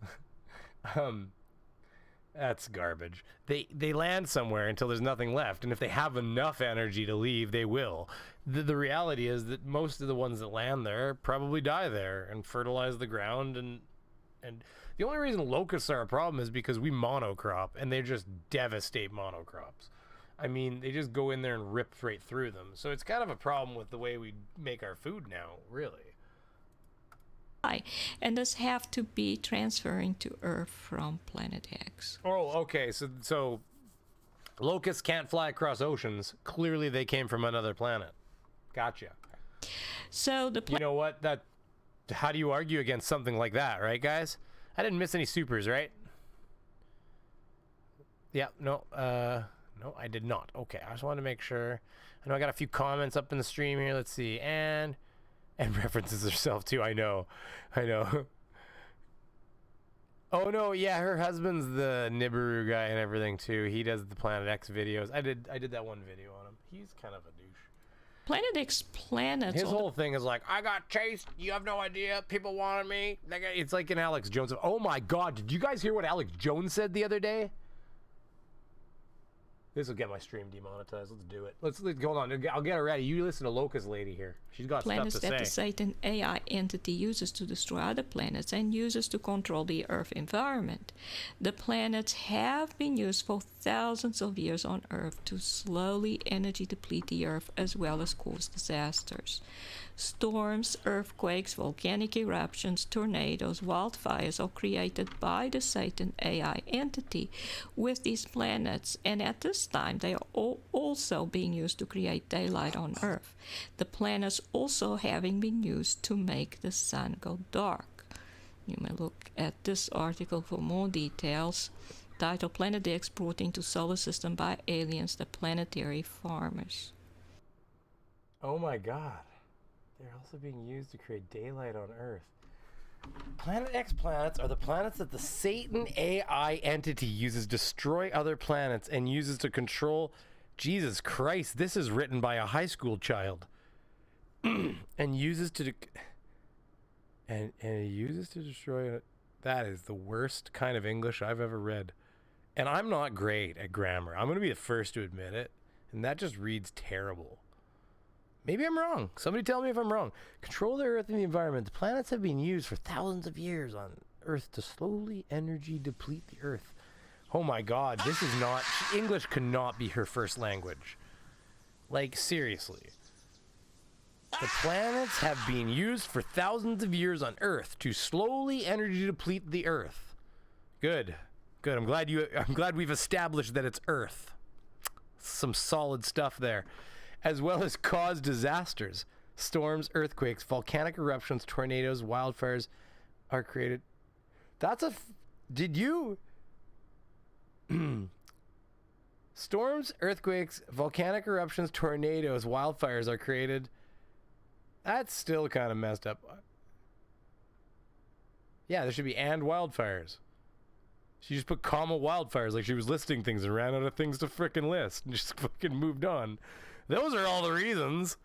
that's garbage. They land somewhere until there's nothing left, and if they have enough energy to leave, they will. The reality is that most of the ones that land there probably die there and fertilize the ground, and the only reason locusts are a problem is because we monocrop, and they just devastate monocrops. I mean, they just go in there and rip right through them. So it's kind of a problem with the way we make our food now, really. And thus have to be transferring to Earth from Planet X. Oh, okay. So locusts can't fly across oceans. Clearly, they came from another planet. Gotcha. So you know what? How do you argue against something like that, right, guys? I didn't miss any supers, right? Yeah. No. No, I did not. Okay. I just wanted to make sure. I know I got a few comments up in the stream here. Let's see. And references herself too. I know. Oh no, yeah, her husband's the Nibiru guy and everything too. He does the Planet X videos. I did that one video on him. He's kind of a douche. Planet X planets. His whole thing is like, I got chased. You have no idea. People wanted me. It's like an Alex Jones. Oh my God, did you guys hear what Alex Jones said the other day? This will get my stream demonetized. Let's do it. Let's hold on. I'll get her ready. You listen to Locust Lady here. She's got Planets stuff to that the say. Satan AI entity uses to destroy other planets and uses to control the Earth environment. The planets have been used for thousands of years on Earth to slowly energy deplete the Earth as well as cause disasters. Storms, earthquakes, volcanic eruptions, tornadoes, wildfires are created by the Satan AI entity with these planets, and at this time they are also being used to create daylight on Earth. The planets also having been used to make the sun go dark. You may look at this article for more details. Title: Planet X brought into solar system by aliens, the planetary farmers. Oh my god. They're also being used to create daylight on Earth. Planet X planets are the planets that the Satan AI entity uses to destroy other planets and uses to control. Jesus Christ, this is written by a high school child. And uses to and it uses to destroy it. That is the worst kind of English I've ever read. And I'm not great at grammar. I'm going to be the first to admit it. And that just reads terrible. Maybe I'm wrong. Somebody tell me if I'm wrong. Control the Earth and the environment. The planets have been used for thousands of years on Earth to slowly energy deplete the Earth. Oh my god, this is not... English cannot be her first language. Like, seriously. The planets have been used for thousands of years on Earth to slowly energy deplete the Earth. Good. Good. I'm glad we've established that it's Earth. Some solid stuff there. As well as cause disasters. Storms, earthquakes, volcanic eruptions, tornadoes, wildfires are created. That's a... Did you... Storms, earthquakes, volcanic eruptions, tornadoes, wildfires are created. That's still kind of messed up. Yeah, there should be and wildfires. She just put comma wildfires like she was listing things and ran out of things to frickin' list and just fucking moved on. Those are all the reasons.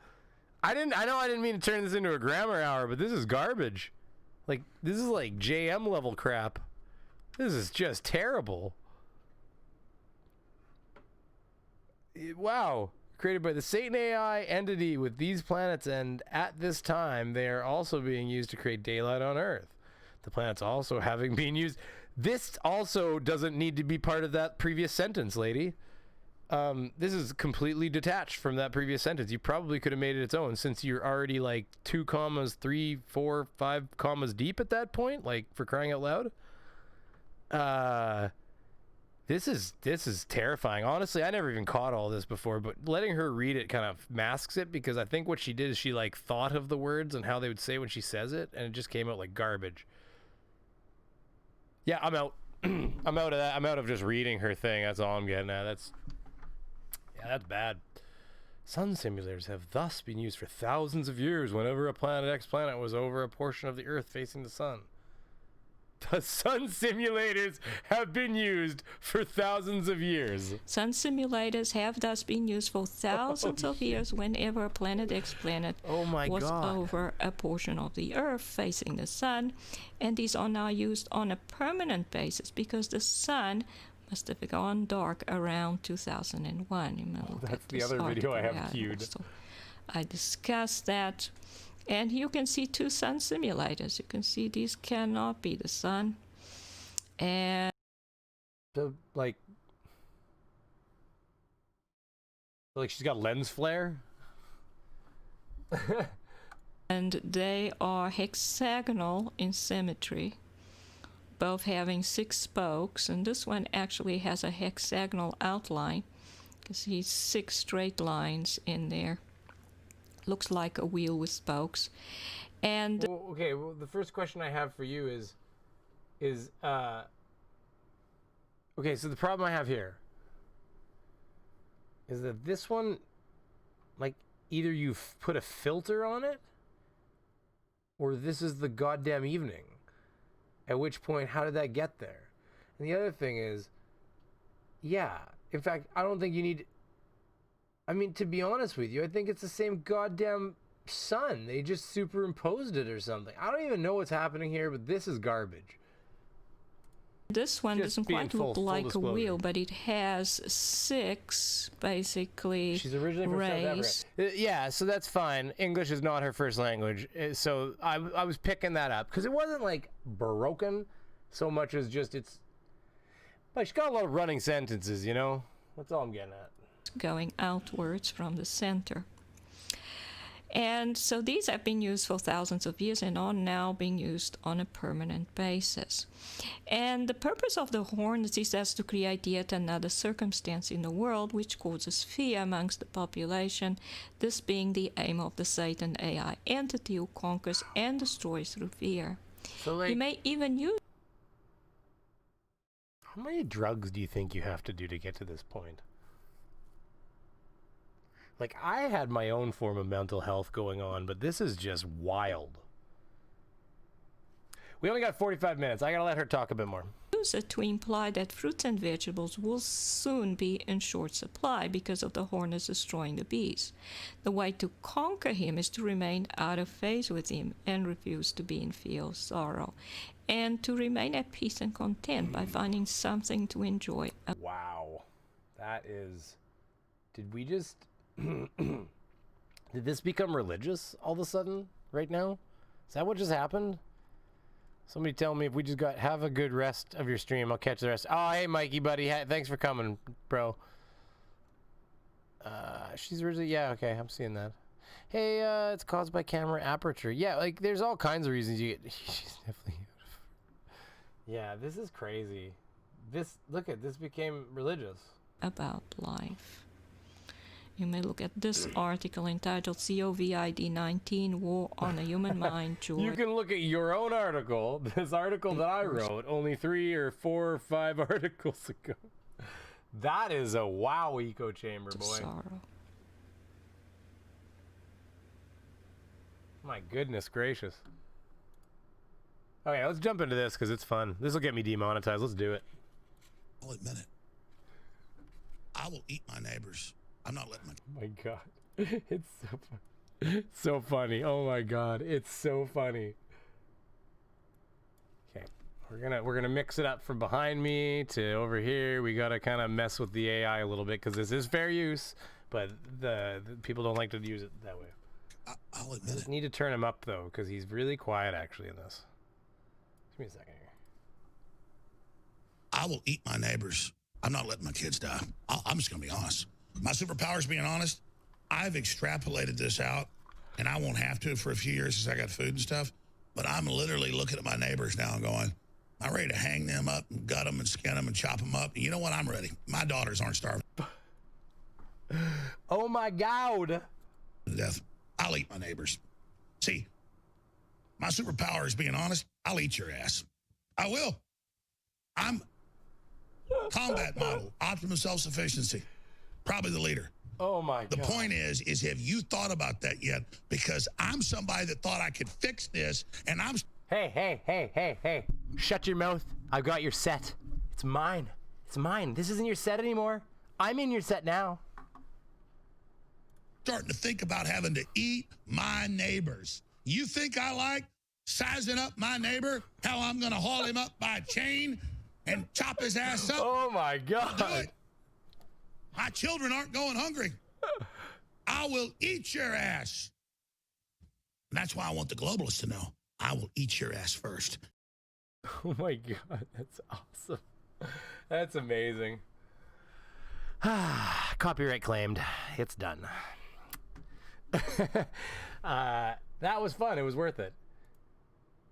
I know I didn't mean to turn this into a grammar hour, but this is garbage. Like, this is like JM level crap. This is just terrible. Wow. Created by the Satan AI entity with these planets, and at this time, they are also being used to create daylight on Earth. The planets also having been used. This also doesn't need to be part of that previous sentence, lady. This is completely detached from that previous sentence. You probably could have made it its own since you're already like 2 commas, 3, 4, 5 commas deep at that point, like for crying out loud. This is terrifying. Honestly, I never even caught all this before, but letting her read it kind of masks it because I think what she did is she like thought of the words and how they would say when she says it, and it just came out like garbage. Yeah, I'm out. I'm out of that. I'm out of just reading her thing. That's all I'm getting at. That's bad. Sun simulators have thus been used for thousands of years whenever a Planet X planet was over a portion of the Earth facing the sun. The sun simulators have been used for thousands of years. Sun simulators have thus been used for thousands of years whenever a Planet X planet was over a portion of the Earth facing the sun, and these are now used on a permanent basis because the sun must have gone dark around 2001. That's the other video I have queued. So I discussed that. And you can see 2 sun simulators. You can see these cannot be the sun. And like she's got lens flare. And they are hexagonal in symmetry, both having 6 spokes. And this one actually has a hexagonal outline. You can see 6 straight lines in there. Looks like a wheel with spokes. And okay, well, the first question I have for you is okay, so the problem I have here is that this one, like, either you've put a filter on it or this is the goddamn evening, at which point how did that get there? And the other thing is, yeah, in fact, I don't think you need, I mean, to be honest with you, I think it's the same goddamn sun. They just superimposed it or something. I don't even know what's happening here, but this is garbage. This one Just doesn't being quite full look like a disclosure. wheel, but it has 6, basically, She's originally from rays. South Africa. Yeah, so that's fine. English is not her first language. So I was picking that up because it wasn't like broken so much as just it's. Like, she's got a lot of running sentences, you know? That's all I'm getting at. Going outwards from the center. And so these have been used for thousands of years and are now being used on a permanent basis. And the purpose of the Hornets is thus to create yet another circumstance in the world which causes fear amongst the population, this being the aim of the Satan AI entity who conquers and destroys through fear. So, like, You may even use how many drugs do you think you have to do to get to this point? Like, I had my own form of mental health going on, but this is just wild. We only got 45 minutes. I gotta let her talk a bit more. it to imply that fruits and vegetables will soon be in short supply because of the hornets destroying the bees. The way to conquer him is to remain out of phase with him and refuse to be in fear or sorrow, and to remain at peace and content by finding something to enjoy. Wow. That is... Did we just... Did this become religious all of a sudden right now? Is that what just happened? Somebody tell me if we just got... Have a good rest of your stream. I'll catch the rest. Oh, hey, Mikey, buddy. Thanks for coming, bro. She's originally... Yeah, okay. I'm seeing that. Hey, it's caused by camera aperture. Yeah, like, there's all kinds of reasons you get... She's definitely... Yeah, this is crazy. This... Look at... This became religious. About life. You may look at this article entitled COVID-19 War on the Human Mind, Joy. You can look at your own article, this article that I wrote only 3 or 4 or 5 articles ago. That is a wow echo chamber, boy. Sorrow. My goodness gracious. Okay, let's jump into this because it's fun. This will get me demonetized. Let's do it. I'll admit it. I will eat my neighbors. I'm not letting my... Oh my god. It's so funny. So funny. Oh my god. It's so funny. Okay. We're gonna mix it up from behind me to over here. We gotta kind of mess with the AI a little bit because this is fair use, but the people don't like to use it that way. I'll admit I it. just need to turn him up though because he's really quiet actually in this. Give me a second here. I will eat my neighbors. I'm not letting my kids die. I'm just gonna be honest. My superpower is being honest. I've extrapolated this out, and I won't have to for a few years since I got food and stuff, but I'm literally looking at my neighbors now and going, I'm ready to hang them up and gut them and skin them and chop them up. And you know what? I'm ready. My daughters aren't starving Oh my god. to death. I'll eat my neighbors. See, my superpower is being honest. I'll eat your ass. I will. I'm combat model, optimum self-sufficiency. Probably the leader. Oh my god. The point is have you thought about that yet? Because I'm somebody that thought I could fix this, and I'm... Hey. Shut your mouth. I've got your set. It's mine. It's mine. This isn't your set anymore. I'm in your set now. starting to think about having to eat my neighbors. You think I like sizing up my neighbor? How I'm going to haul him up by a chain and chop his ass up? Oh my god. Do it. My children aren't going hungry. I will eat your ass. And that's why I want the globalists to know. I will eat your ass first. Oh my god, that's awesome. That's amazing. Copyright claimed. It's done. That was fun. It was worth it.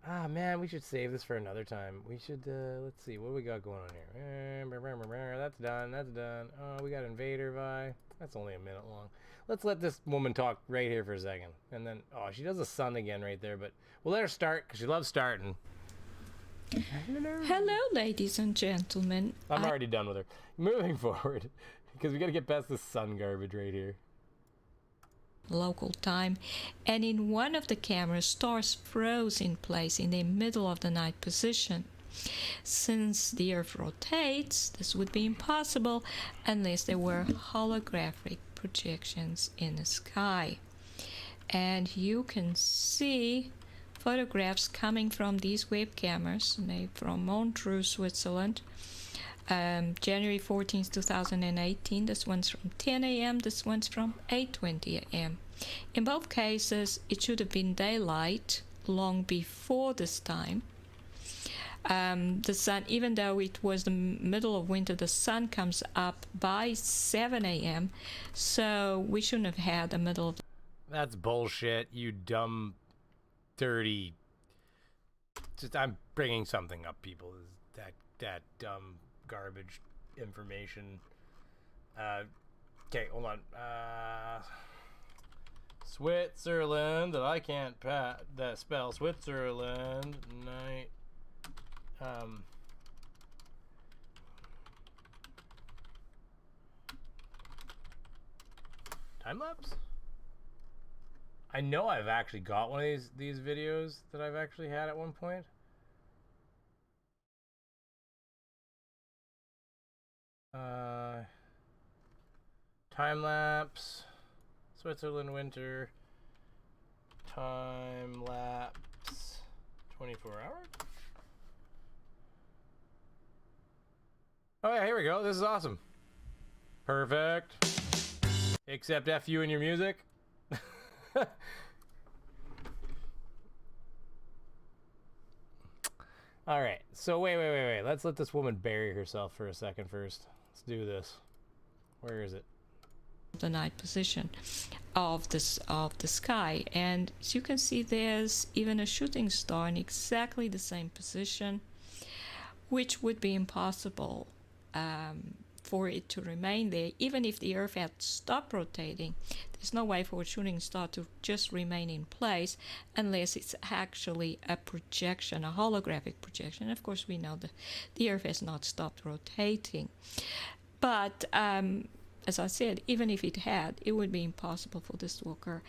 Ah, man, we should save this for another time. We should, let's see, what do we got going on here? That's done, that's done. Oh, we got Invader Vi. That's only a minute long. Let's let this woman talk right here for a second. And then, oh, she does the sun again right there, but we'll let her start, because she loves starting. Hello, ladies and gentlemen. I'm already done with her. Moving forward, because we got to get past this sun garbage right here. Local time, and in one of the cameras, stars froze in place in the middle of the night position. Since the Earth rotates, this would be impossible unless there were holographic projections in the sky. And you can see photographs coming from these web cameras, made from Montreux, Switzerland. January 14th, 2018. This one's from 10 a.m. This one's from 8:20 a.m. In both cases, it should have been daylight long before this time. The sun, even though it was the middle of winter, the sun comes up by 7 a.m. So we shouldn't have had the middle of. That's bullshit, you dumb, dirty. Just, I'm bringing something up, people. That dumb garbage information. Okay, hold on. Switzerland, that I can't that spell. Switzerland night. Time lapse? I know I've actually got one of these videos that I've actually had at one point. Time lapse, Switzerland winter, time lapse, 24 hours. Oh yeah, here we go. This is awesome. Perfect. Except F you and your music. All right. So wait. Let's let this woman bury herself for a second first. Let's do this. Where is it? The night position of the sky, and as you can see, there's even a shooting star in exactly the same position, which would be impossible for it to remain there. Even if the Earth had stopped rotating, there's no way for a shooting star to just remain in place unless it's actually a projection, a holographic projection. Of course, we know that the Earth has not stopped rotating. But as I said, even if it had, it would be impossible for this to occur.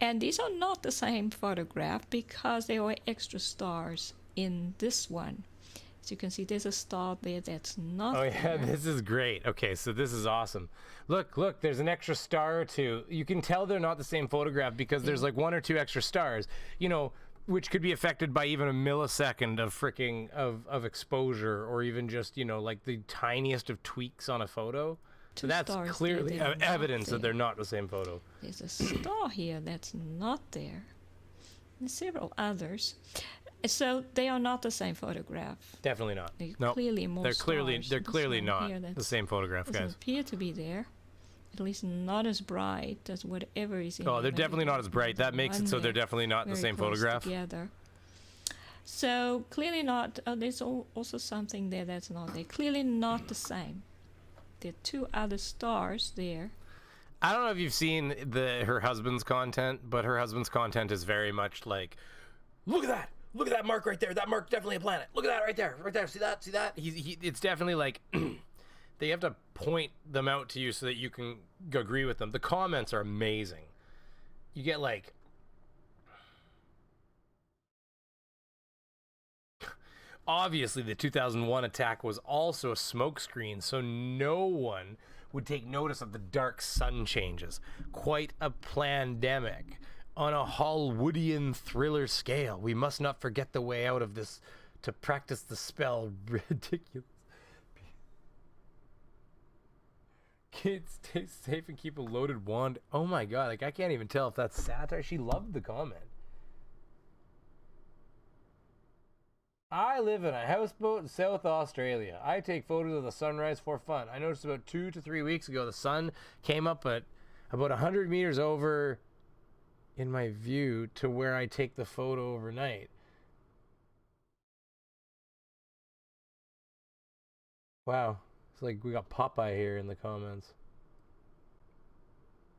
And these are not the same photograph because there are extra stars in this one. As you can see, there's a star there that's not Oh yeah, there. this is great. Okay, so this is awesome. Look, there's an extra star or two. You can tell they're not the same photograph because there's like one or two extra stars, you know, which could be affected by even a millisecond of freaking of exposure, or even just, you know, like the tiniest of tweaks on a photo. So that's clearly evidence that they're not the same photo. There's a star here that's not there. And several others. So they are not the same photograph. Definitely not. They're clearly more they're stars. clearly This one not here the same photograph, doesn't guys. appear to be there. At least not as bright as whatever is in Oh, the they're definitely not as bright. That makes it so one they're definitely not the very same close photograph. together. So clearly not. There's also something there that's not there. Clearly not the same. There are two other stars there. I don't know if you've seen her husband's content, but her husband's content is very much like, look at that. Look at that mark right there. That mark definitely a planet. Look at that right there. Right there. See that? See that? It's definitely like they have to point them out to you so that you can agree with them. The comments are amazing. You get like obviously the 2001 attack was also a smokescreen, so no one would take notice of the dark sun changes. Quite a plandemic. On a Hollywoodian thriller scale, we must not forget the way out of this to practice the spell. Ridiculous. Kids, stay safe and keep a loaded wand. Oh my god, like I can't even tell if that's satire. She loved the comment. I live in a houseboat in South Australia. I take photos of the sunrise for fun. I noticed about 2 to 3 weeks ago the sun came up at about 100 meters over in my view to where I take the photo overnight. Wow. It's like we got Popeye here in the comments.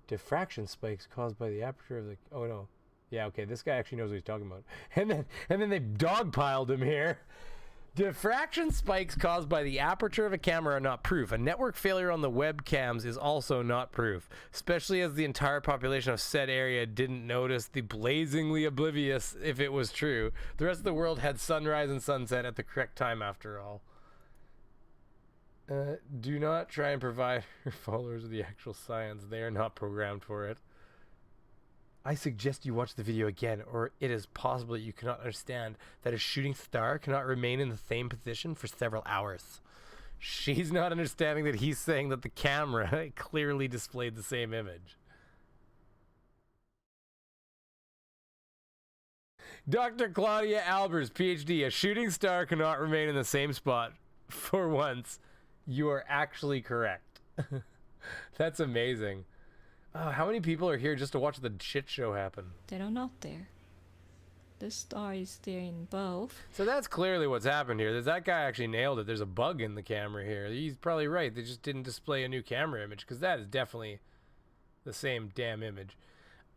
Diffraction spikes caused by the aperture of the... Oh no. Yeah, okay, this guy actually knows what he's talking about. And then they dogpiled him here. Diffraction spikes caused by the aperture of a camera are not proof. A network failure on the webcams is also not proof, especially as the entire population of said area didn't notice the blazingly oblivious if it was true. The rest of the world had sunrise and sunset at the correct time after all. Do not try and provide your followers with the actual science. They are not programmed for it. I suggest you watch the video again, or it is possible that you cannot understand that a shooting star cannot remain in the same position for several hours. She's not understanding that he's saying that the camera clearly displayed the same image. Dr. Claudia Albers, PhD, a shooting star cannot remain in the same spot for once. You are actually correct. That's amazing. How many people are here just to watch the shit show happen? They're not there. The star is there in both. So that's clearly what's happened here. That guy actually nailed it. There's a bug in the camera here. He's probably right. They just didn't display a new camera image, because that is definitely the same damn image.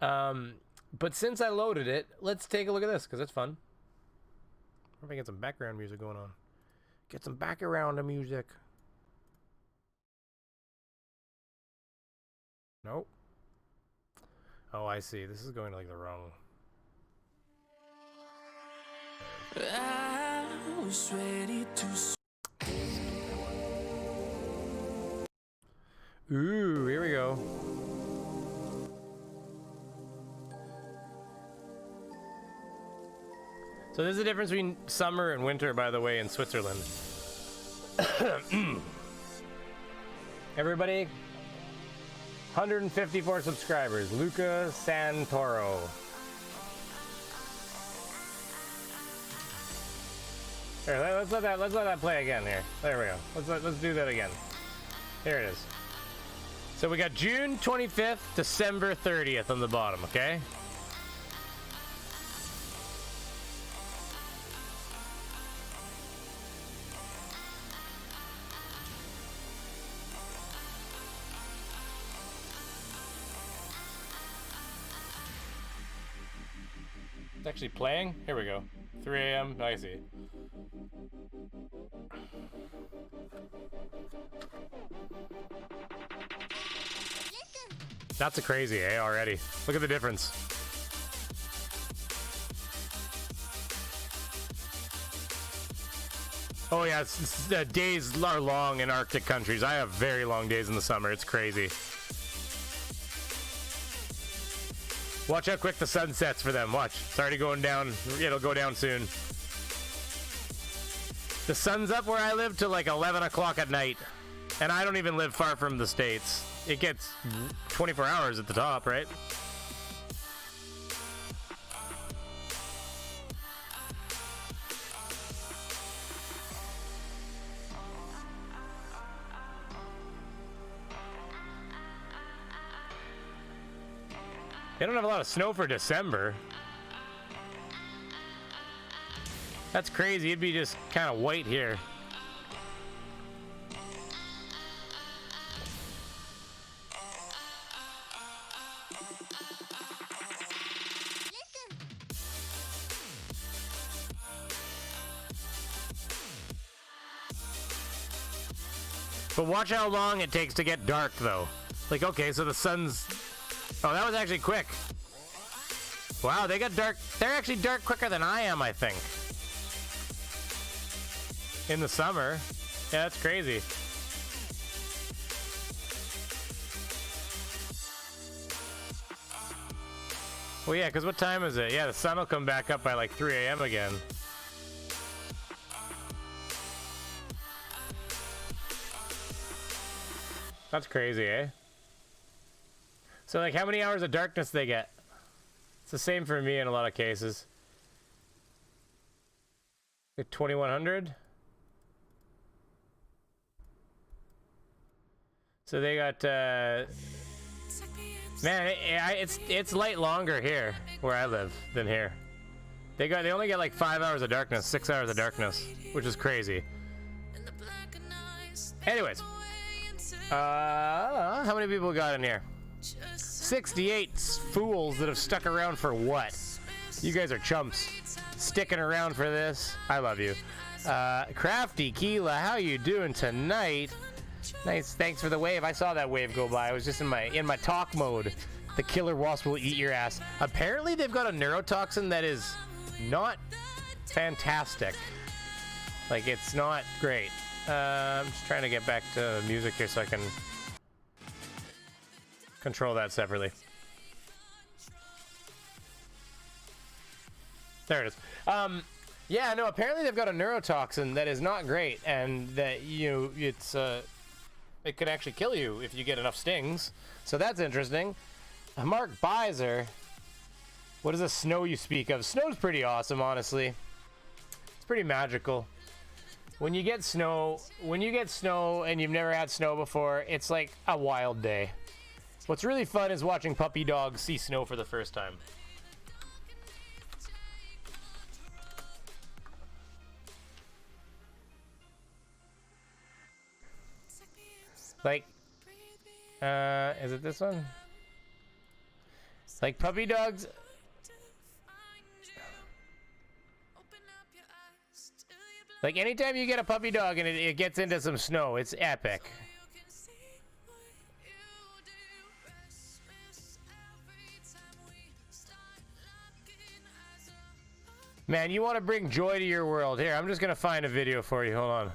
But since I loaded it, let's take a look at this, because it's fun. If I get some background music going on. Get some background music. Nope. Oh, I see. This is going to like the wrong. I was ready to. Ooh, here we go. So there's a difference between summer and winter, by the way, in Switzerland. Everybody, 154 subscribers. Luca Santoro. Here, let's let that play again here. There we go. Let's do that again. Here it is. So we got June 25th, December 30th on the bottom, okay? It's actually playing? Here we go. 3 a.m. I see. That's a crazy, eh, already. Look at the difference. Oh yeah, days are long in Arctic countries. I have very long days in the summer. It's crazy. Watch how quick the sun sets for them. Watch. It's already going down. It'll go down soon. The sun's up where I live till like 11 o'clock at night. And I don't even live far from the States. It gets 24 hours at the top, right? They don't have a lot of snow for December. That's crazy. It'd be just kind of white here. But watch how long it takes to get dark, though. Like, okay, so the sun's... Oh, that was actually quick. Wow, they got dark. They're actually dark quicker than I am, I think. In the summer. Yeah, that's crazy. Well, yeah, because what time is it? Yeah, the sun will come back up by like 3 a.m. again. That's crazy, eh? So, like, how many hours of darkness they get? It's the same for me in a lot of cases. 2100. So they got, man, it's light longer here where I live than here. They only get like 5 hours of darkness, 6 hours of darkness, which is crazy. Anyways, how many people got in here? 68 fools that have stuck around for what? You guys are chumps. Sticking around for this. I love you. Crafty Keela, how you doing tonight? Nice, thanks for the wave. I saw that wave go by. I was just in my talk mode. The killer wasp will eat your ass. Apparently they've got a neurotoxin that is not fantastic. Like, it's not great. I'm just trying to get back to music here so I can control that separately. There it is. Yeah, no, apparently they've got a neurotoxin that is not great, and that, it's, it could actually kill you if you get enough stings. So that's interesting. Mark Beiser. What is the snow you speak of? Snow's pretty awesome, honestly. It's pretty magical. When you get snow and you've never had snow before, it's like a wild day. What's really fun is watching puppy dogs see snow for the first time. Like, is it this one? Like puppy dogs. Like anytime you get a puppy dog and it gets into some snow, it's epic. Man, you want to bring joy to your world. Here, I'm just gonna find a video for you. Hold on.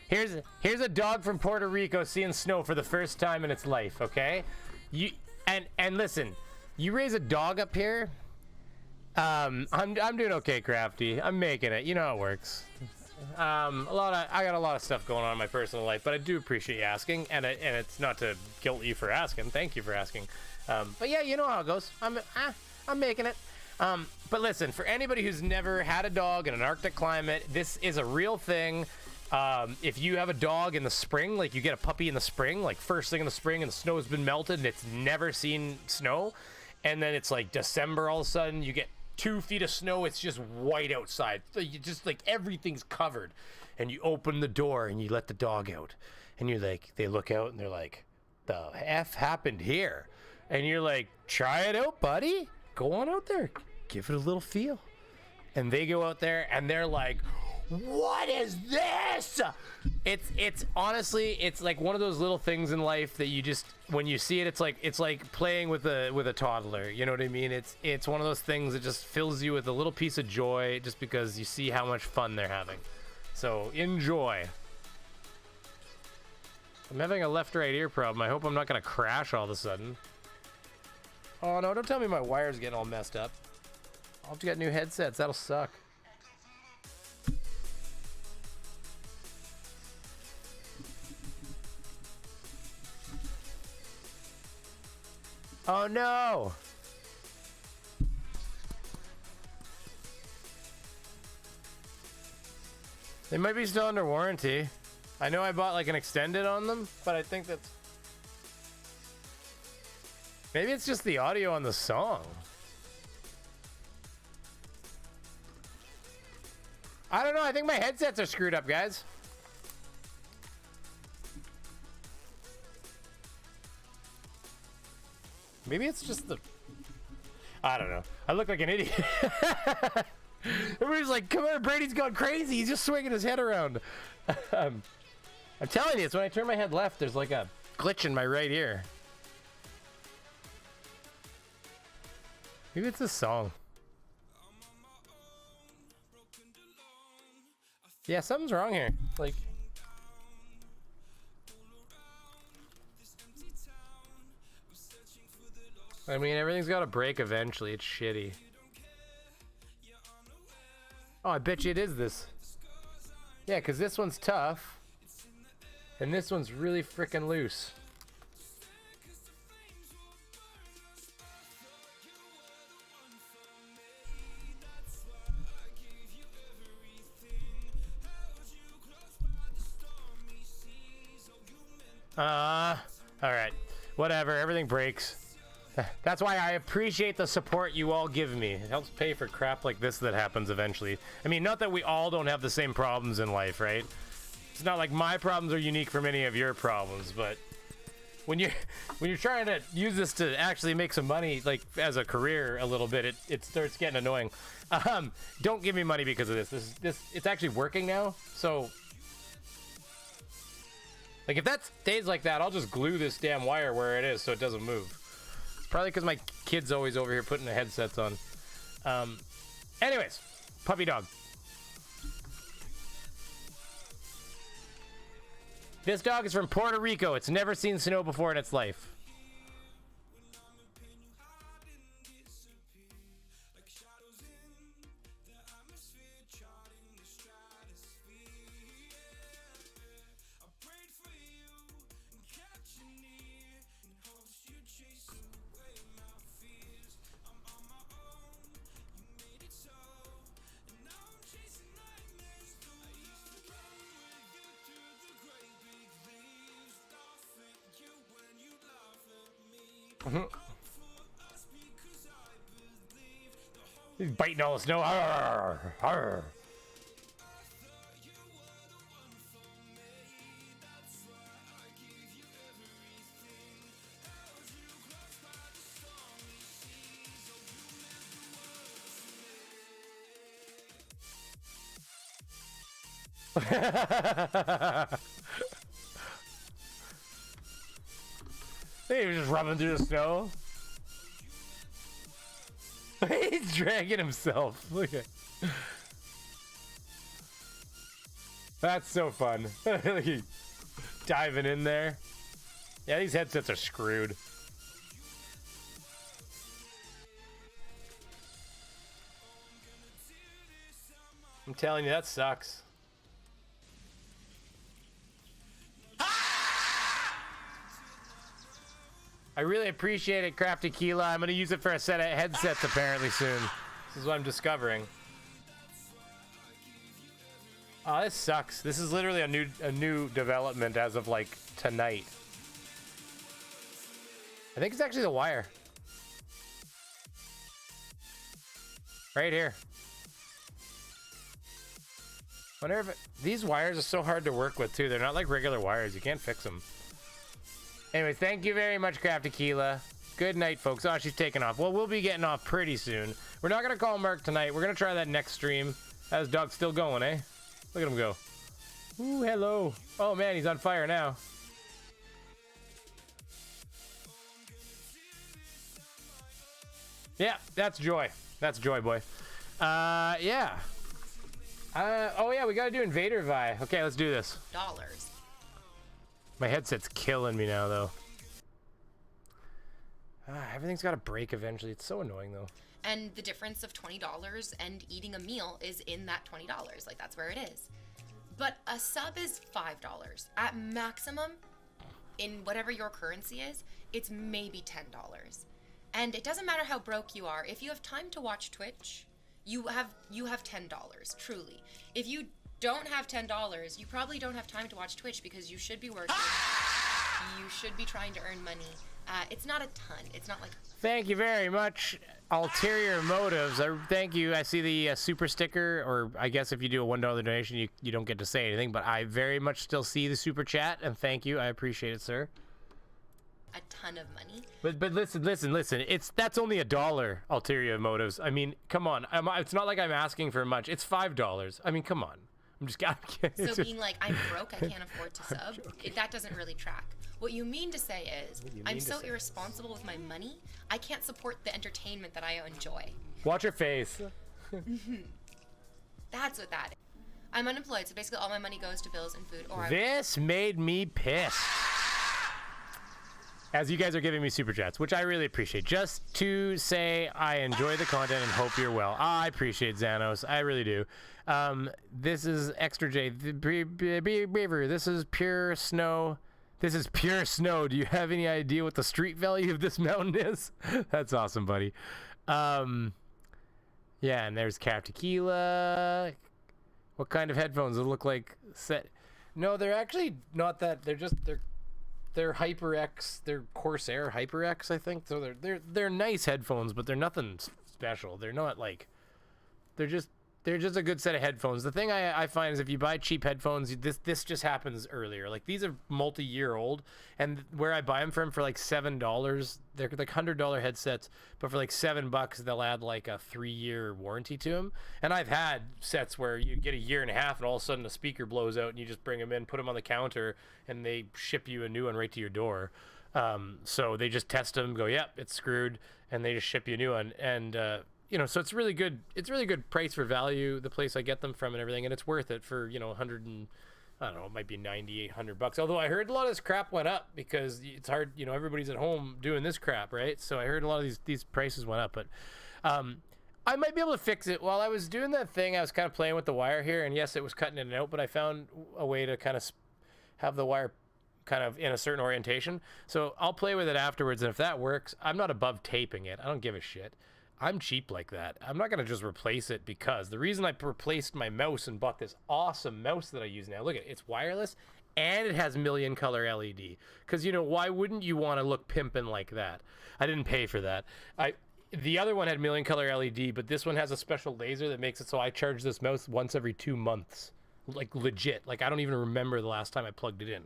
Here's a dog from Puerto Rico seeing snow for the first time in its life, okay? And listen, you raise a dog up here. I'm doing okay, Crafty. I'm making it. You know how it works. I got a lot of stuff going on in my personal life, but I do appreciate you asking, and it's not to guilt you for asking. Thank you for asking. But yeah, you know how it goes. I'm making it. But listen, for anybody who's never had a dog in an Arctic climate, this is a real thing. If you have a dog in the spring, like you get a puppy in the spring, like first thing in the spring and the snow's been melted and it's never seen snow, and then it's like December, all of a sudden you get 2 feet of snow, it's just white outside. So you just like everything's covered, and you open the door and you let the dog out, and you're like, they look out and they're like, the F happened here? And you're like, try it out, buddy. Go on out there, give it a little feel. And they go out there and they're like, what is this? It's honestly, it's like one of those little things in life that you just, when you see it, it's like playing with a toddler. You know what I mean? It's one of those things that just fills you with a little piece of joy just because you see how much fun they're having. So enjoy. I'm having a left-right ear problem. I hope I'm not gonna crash all of a sudden. Oh no, don't tell me my wire's getting all messed up. I'll have to get new headsets. That'll suck. Oh no! They might be still under warranty. I know I bought like an extended on them, but I think that's... Maybe it's just the audio on the song. I don't know, I think my headsets are screwed up, guys. Maybe it's just the... I don't know. I look like an idiot. Everybody's like, come on, Brady's gone crazy. He's just swinging his head around. I'm telling you, it's when I turn my head left, there's like a glitch in my right ear. Maybe it's this song. Yeah, something's wrong here. Like... I mean, everything's got to break eventually. It's shitty. Oh, I bet you it is this. Yeah, because this one's tough. And this one's really freaking loose. Alright. Whatever, everything breaks. That's why I appreciate the support you all give me. It helps pay for crap like this that happens eventually. I mean, not that we all don't have the same problems in life, right? It's not like my problems are unique from any of your problems, but when you're trying to use this to actually make some money, like as a career a little bit, it starts getting annoying. Don't give me money because of this. It's actually working now, so... Like, if that stays like that, I'll just glue this damn wire where it is so it doesn't move. It's probably because my kid's always over here putting the headsets on. Anyways, puppy dog. This dog is from Puerto Rico. It's never seen snow before in its life. He's biting all the snow. Arr, arr. He was just rubbing through the snow. He's dragging himself. Look at. That's so fun. Diving in there. Yeah, these headsets are screwed. I'm telling you, that sucks. I really appreciate it, Crafty Keela. I'm gonna use it for a set of headsets apparently soon. This is what I'm discovering. Oh, this sucks. This is literally a new development as of like tonight. I think it's actually the wire. Right here. Wonder if these wires are so hard to work with too. They're not like regular wires. You can't fix them. Anyways, thank you very much, Crafty Keela. Good night, folks. Oh, she's taking off. Well, we'll be getting off pretty soon. We're not going to call Mark tonight. We're going to try that next stream. How's dog still going, eh? Look at him go. Ooh, hello. Oh, man, he's on fire now. Yeah, that's Joy. That's Joy, boy. Yeah. Oh, yeah, we got to do Invader Vi. Okay, let's do this. Dollars. My headset's killing me now, though. Everything's got to break eventually. It's so annoying, though. And the difference of $20 and eating a meal is in that $20. Like, that's where it is. But a sub is $5. At maximum, in whatever your currency is, it's maybe $10. And it doesn't matter how broke you are. If you have time to watch Twitch, you have $10, truly. If you don't have $10, you probably don't have time to watch Twitch because you should be working. You should be trying to earn money. It's not a ton. It's not like... Thank you very much, Ulterior Motives. Thank you. I see the super sticker, or I guess if you do a $1 donation, you don't get to say anything, but I very much still see the super chat, and thank you. I appreciate it, sir. A ton of money. But listen. That's only $1, Ulterior Motives. I mean, come on. It's not like I'm asking for much. It's $5. I mean, come on. I'm just kidding. So being like, I'm broke, I can't afford to sub, that doesn't really track. What you mean to say is, I'm so irresponsible with my money, I can't support the entertainment that I enjoy. Watch your face. That's what that is. I'm unemployed, so basically all my money goes to bills and food. This made me pissed. As you guys are giving me super chats, which I really appreciate. Just to say I enjoy the content and hope you're well. I appreciate Xanos. I really do. This is Extra J. Beaver. This is pure snow. This is pure snow. Do you have any idea what the street value of this mountain is? That's awesome, buddy. Yeah, and there's Cap Tequila. What kind of headphones? It look like set. No, they're actually not that. They're HyperX. They're Corsair HyperX, I think. So they're nice headphones, but they're nothing special. They're not like. They're just a good set of headphones. The thing I find is if you buy cheap headphones, this just happens earlier. Like these are multi-year old, and where I buy them from for like $7, they're like $100 headsets, but for like $7 they'll add like a 3-year warranty to them. And I've had sets where you get a year and a half, and all of a sudden the speaker blows out, and you just bring them in, put them on the counter, and they ship you a new one right to your door. So they just test them, go, yep, it's screwed, and they just ship you a new one. And you know, so it's really good. It's really good price for value, the place I get them from and everything, and it's worth it for, you know, 100 and I don't know, it might be 90, $100. Although I heard a lot of this crap went up because it's hard, you know, everybody's at home doing this crap, right? So I heard a lot of these prices went up, but I might be able to fix it. While I was doing that thing, I was kind of playing with the wire here, and yes, it was cutting in and out, but I found a way to kind of have the wire kind of in a certain orientation. So I'll play with it afterwards, and if that works, I'm not above taping it. I don't give a shit. I'm cheap like that. I'm not going to just replace it because the reason I replaced my mouse and bought this awesome mouse that I use now, look at it, it's wireless and it has million color LED. Because, you know, why wouldn't you want to look pimpin' like that? I didn't pay for that. The other one had million color LED, but this one has a special laser that makes it so I charge this mouse once every 2 months. Like, legit. Like, I don't even remember the last time I plugged it in.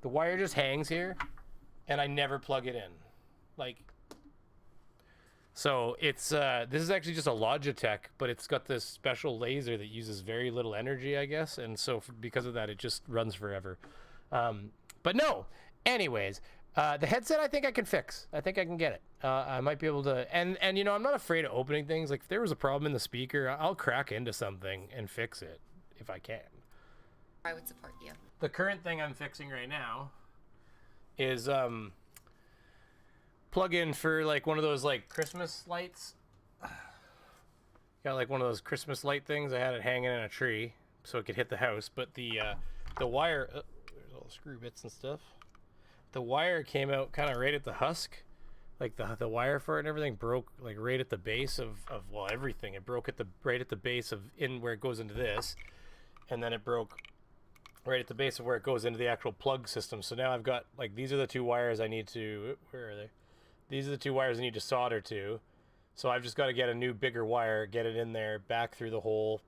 The wire just hangs here, and I never plug it in. Like, so it's, this is actually just a Logitech, but it's got this special laser that uses very little energy, I guess, and so because of that, it just runs forever. But no, anyways, the headset I think I can fix. I think I can get it. I might be able to, and you know, I'm not afraid of opening things. Like, if there was a problem in the speaker, I'll crack into something and fix it if I can. I would support you. The current thing I'm fixing right now is plug in for like one of those like Christmas lights. Got like one of those Christmas light things. I had it hanging in a tree so it could hit the house, but the wire, there's all screw bits and stuff. The wire came out kind of right at the husk, like the wire for it and everything broke like right at the base of well, everything. It broke at the right at the base of in where it goes into this, and then it broke right at the base of where it goes into the actual plug system. So now I've got like, these are the 2 wires I need to, where are they? These are the 2 wires I need to solder to. So I've just got to get a new bigger wire, get it in there, back through the hole.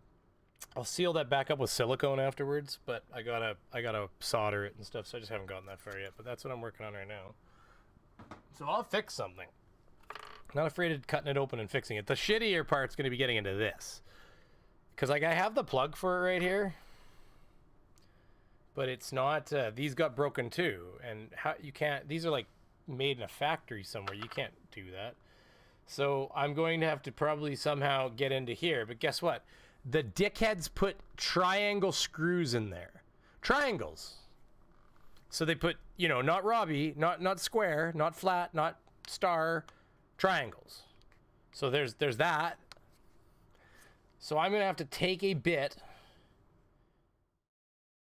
I'll seal that back up with silicone afterwards, but I gotta solder it and stuff, so I just haven't gotten that far yet. But that's what I'm working on right now. So I'll fix something. Not afraid of cutting it open and fixing it. The shittier part's gonna be getting into this. Because like I have the plug for it right here, but it's not, these got broken too. And how you can't, these are like made in a factory somewhere. You can't do that. So I'm going to have to probably somehow get into here. But guess what? The dickheads put triangle screws in there. Triangles. So they put, you know, not Robbie, not square, not flat, not star, triangles. So there's that. So I'm going to have to take a bit.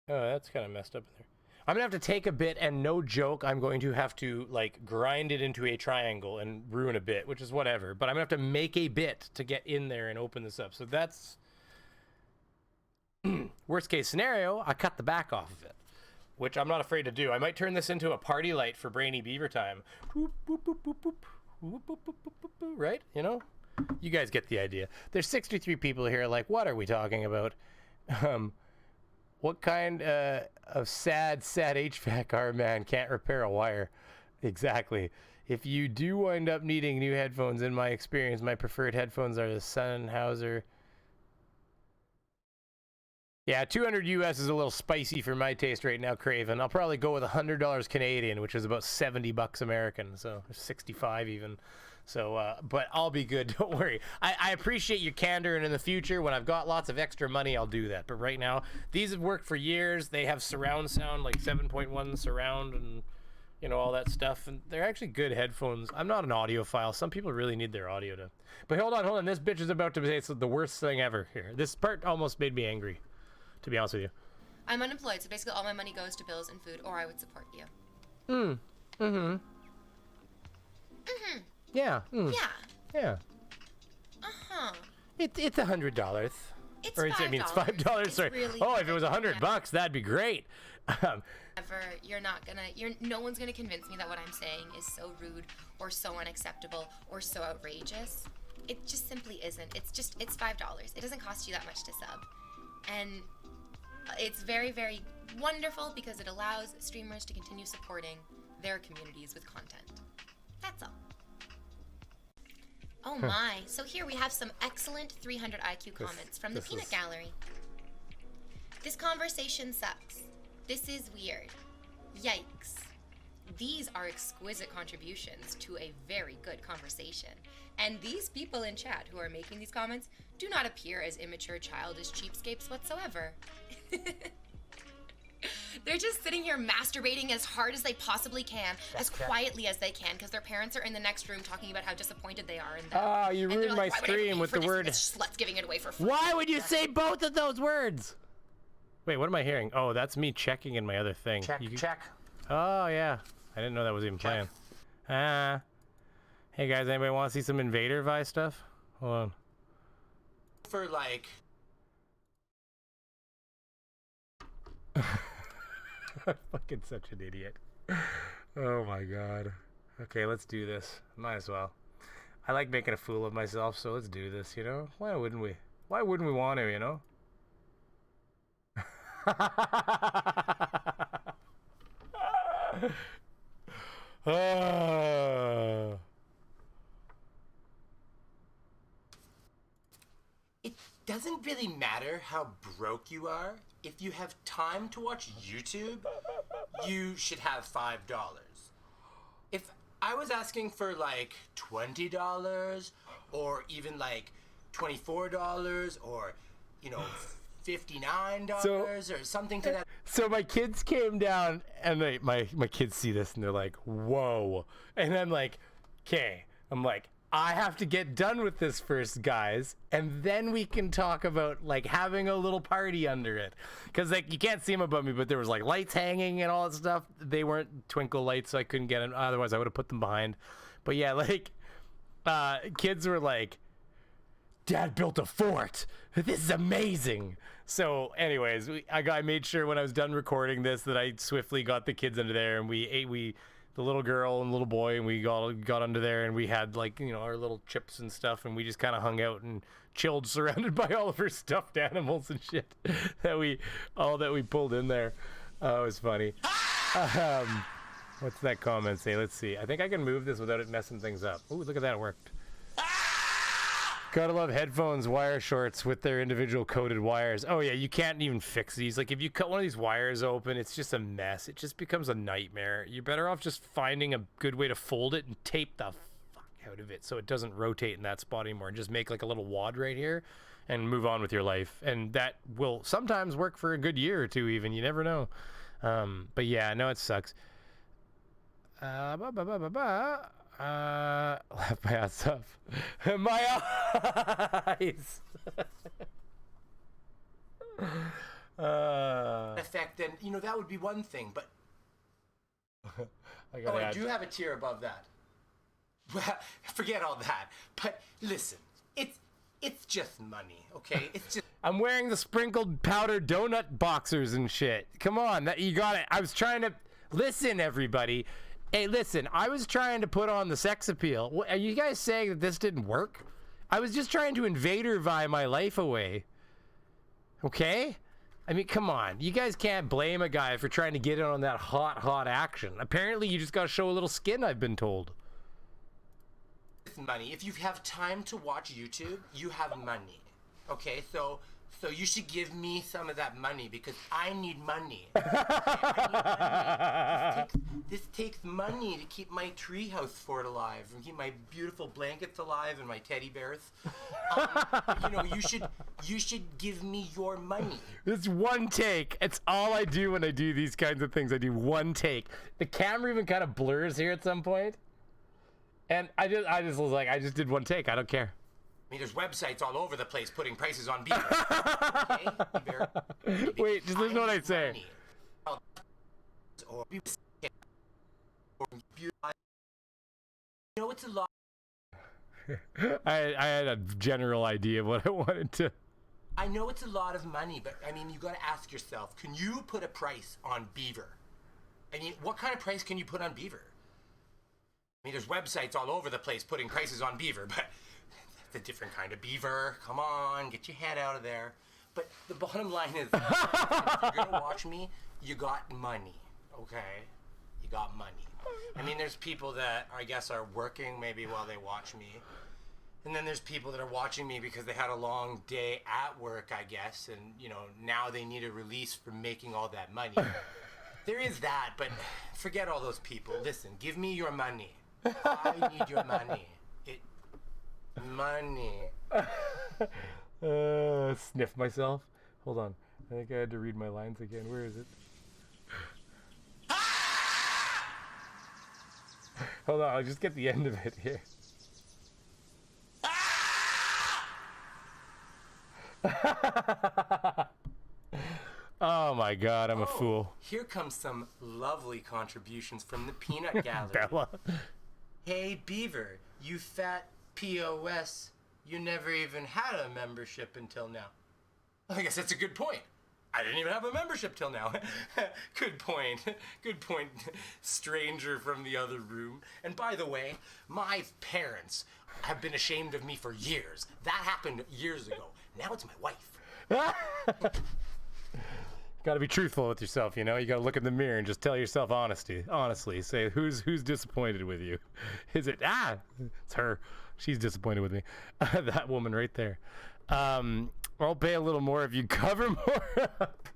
Oh, that's kind of messed up in there. I'm going to have to take a bit, and no joke, I'm going to have to, like, grind it into a triangle and ruin a bit, which is whatever. But I'm going to have to make a bit to get in there and open this up. So that's... worst case scenario, I cut the back off of it, which I'm not afraid to do. I might turn this into a party light for Brainy Beaver time. Boop, boop, boop, boop, boop. Boop, boop, boop, boop, boop, boop, right? You know? You guys get the idea. There's 63 people here like, what are we talking about? What kind of sad HVAC man can't repair a wire? Exactly. If you do wind up needing new headphones, in my experience, my preferred headphones are the Sennheiser. Yeah, 200 US is a little spicy for my taste right now, Craven. I'll probably go with $100 Canadian, which is about 70 bucks American, so 65 even. So, but I'll be good, don't worry. I appreciate your candor, and in the future, when I've got lots of extra money, I'll do that. But right now, these have worked for years. They have surround sound, like 7.1 surround, and, you know, all that stuff. And they're actually good headphones. I'm not an audiophile. Some people really need their audio to... But hold on. This bitch is about to say it's the worst thing ever here. This part almost made me angry, to be honest with you. I'm unemployed, so basically all my money goes to bills and food, or I would support you. Yeah. Yeah. Yeah. Uh-huh. It's $100. It's or it's, I mean, it's $5. Sorry. Really oh, if it was $100, that'd be great. No one's gonna convince me that what I'm saying is so rude or so unacceptable or so outrageous. It just simply isn't. It's $5. It doesn't cost you that much to sub. And it's very, very wonderful because it allows streamers to continue supporting their communities with content. That's all. Oh my. So here we have some excellent 300 IQ comments from the Peanut Gallery. This conversation sucks. This is weird. Yikes. These are exquisite contributions to a very good conversation. And these people in chat who are making these comments do not appear as immature, childish cheapskates whatsoever. They're just sitting here masturbating as hard as they possibly can, as quietly as they can, because their parents are in the next room talking about how disappointed they are in them. Oh, you ruined my stream with the word. Sluts giving it away for free. Why would you say both of those words? Wait, what am I hearing? Oh, that's me checking in my other thing. Check. Oh, yeah. I didn't know that was even playing. Hey, guys, anybody want to see some Invader Vi stuff? Hold on. For like... Fucking such an idiot. Oh my god. Okay, let's do this. Might as well. I like making a fool of myself, so let's do this, you know? Why wouldn't we? Why wouldn't we want to, you know? It doesn't really matter how broke you are. If you have time to watch YouTube, you should have $5. If I was asking for like $20 or even like $24 or, you know, $59 or something to that. So my kids came down and my kids see this and they're like, whoa. And I'm like, okay. I'm like, I have to get done with this first, guys, and then we can talk about like having a little party under it. Cause like you can't see them above me, but there was like lights hanging and all that stuff. They weren't twinkle lights, so I couldn't get them. Otherwise I would have put them behind. But yeah, like kids were like, Dad built a fort. This is amazing. So anyways, I made sure when I was done recording this that I swiftly got the kids under there, and we the little girl and little boy, and we got under there, and we had like, you know, our little chips and stuff, and we just kind of hung out and chilled surrounded by all of her stuffed animals and shit that we pulled in there. Oh, it was funny. What's that comment say? Let's see. I think I can move this without it messing things up. Ooh, look at that, it worked. Gotta love headphones, wire shorts with their individual coated wires. Oh yeah, you can't even fix these. Like if you cut one of these wires open, it's just a mess. It just becomes a nightmare. You're better off just finding a good way to fold it and tape the fuck out of it so it doesn't rotate in that spot anymore, and just make like a little wad right here and move on with your life. And that will sometimes work for a good year or two even. You never know. But yeah, no, it sucks. Laugh my ass off. My eyes. Effect, then, you know, that would be one thing, but I do have a tier above that. Well, forget all that. But listen, it's just money, okay? It's just. I'm wearing the sprinkled powdered donut boxers and shit. Come on, you got it. I was trying to listen, everybody. Hey, listen, I was trying to put on the sex appeal. Are you guys saying that this didn't work? I was just trying to invader-vie my life away. Okay? I mean, come on. You guys can't blame a guy for trying to get in on that hot action. Apparently, you just got to show a little skin, I've been told. Money. If you have time to watch YouTube, you have money. Okay, so you should give me some of that money because I need money. I need money. This takes money to keep my treehouse fort alive and keep my beautiful blankets alive and my teddy bears. You know, you should give me your money. It's one take. It's all I do when I do these kinds of things. I do one take. The camera even kind of blurs here at some point. And I just was like, I just did one take. I don't care. I mean, there's websites all over the place putting prices on Beaver. Okay? Beaver. Wait, just listen to what I say. You know, it's a lot. I had a general idea of what I wanted to. I know it's a lot of money, but I mean, you got to ask yourself, can you put a price on Beaver? I mean, what kind of price can you put on Beaver? I mean, there's websites all over the place putting prices on Beaver, but a different kind of beaver. Come on, get your head out of there. But the bottom line is, if you're gonna watch me, you got money, okay? You got money. I mean, there's people that I guess are working maybe while they watch me, and then there's people that are watching me because they had a long day at work, I guess, and you know, now they need a release from making all that money. There is that, but forget all those people. Listen, give me your money. I need your money. Money. Sniff myself. Hold on. I think I had to read my lines again. Where is it? Hold on. I'll just get the end of it here. Oh my God, I'm a fool. Here comes some lovely contributions from the Peanut Gallery. Bella. Hey Beaver, you fat POS, you never even had a membership until now. I guess that's a good point. I didn't even have a membership till now. Good point. Good point, stranger from the other room. And by the way, my parents have been ashamed of me for years. That happened years ago. Now it's my wife. Gotta be truthful with yourself, you know? You gotta look in the mirror and just tell yourself honestly. Say, who's disappointed with you? Is it, it's her. She's disappointed with me. That woman right there. I'll pay a little more if you cover more up.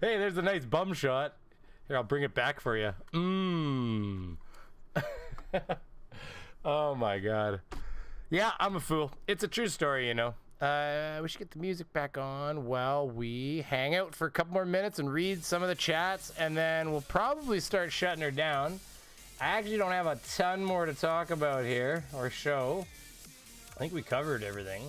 Hey, there's a nice bum shot. Here, I'll bring it back for you. Oh my God. Yeah, I'm a fool. It's a true story, you know. We should get the music back on while we hang out for a couple more minutes and read some of the chats, and then we'll probably start shutting her down. I actually don't have a ton more to talk about here or show. I think we covered everything.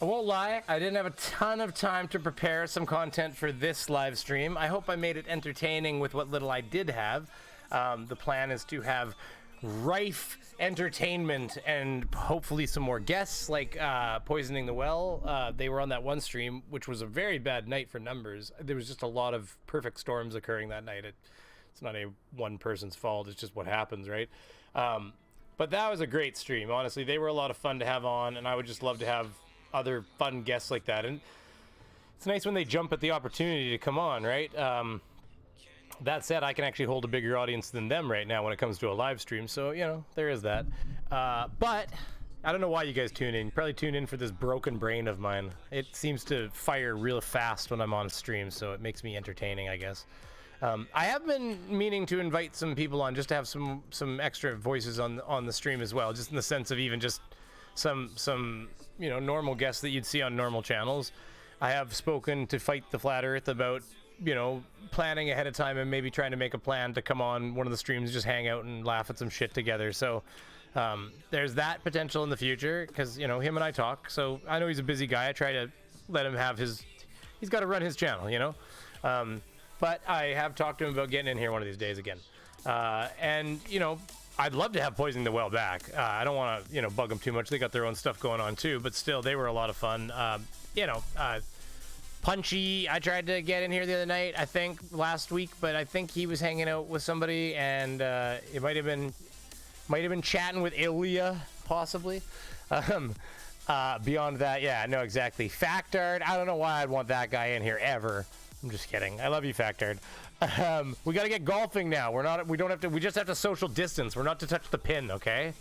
I won't lie, I didn't have a ton of time to prepare some content for this live stream. I hope I made it entertaining with what little I did have. The plan is to have rife entertainment and hopefully some more guests, like Poisoning the Well. They were on that one stream, which was a very bad night for numbers. There was just a lot of perfect storms occurring that night. It's not a one person's fault, it's just what happens, right? But that was a great stream. Honestly, they were a lot of fun to have on, and I would just love to have other fun guests like that. And it's nice when they jump at the opportunity to come on, right? That said, I can actually hold a bigger audience than them right now when it comes to a live stream, so, you know, there is that. But I don't know why you guys tune in. You probably tune in for this broken brain of mine. It seems to fire real fast when I'm on stream, so it makes me entertaining, I guess. I have been meaning to invite some people on just to have some extra voices on the stream as well, just in the sense of even just some you know, normal guests that you'd see on normal channels. I have spoken to Fight the Flat Earth about, you know, planning ahead of time and maybe trying to make a plan to come on one of the streams, just hang out and laugh at some shit together. So there's that potential in the future, because, you know, him and I talk, so I know he's a busy guy. I try to let him have he's got to run his channel, you know. But I have talked to him about getting in here one of these days again. And, you know, I'd love to have Poisoning the Well back. I don't want to, you know, bug them too much. They got their own stuff going on too, but still, they were a lot of fun. You know, Punchy, I tried to get in here the other night, I think, last week, but I think he was hanging out with somebody, and it might have been chatting with Ilya, possibly. Beyond that, yeah, no, exactly. Factard, I don't know why I'd want that guy in here ever. I'm just kidding. I love you, Factard. We gotta get golfing now. We just have to social distance. We're not to touch the pin, okay?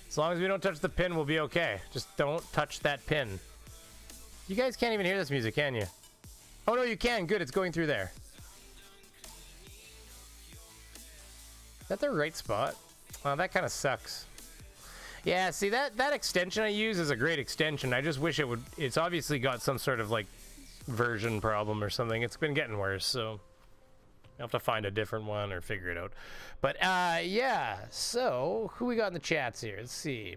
As long as we don't touch the pin, we'll be okay. Just don't touch that pin. You guys can't even hear this music, can you? Oh no, you can. Good, it's going through there. Is that the right spot? Oh, that kind of sucks. Yeah, see, that extension I use is a great extension. I just wish it's obviously got some sort of, like, version problem or something. It's been getting worse, so I'll have to find a different one or figure it out. But yeah, so who we got in the chats here? Let's see.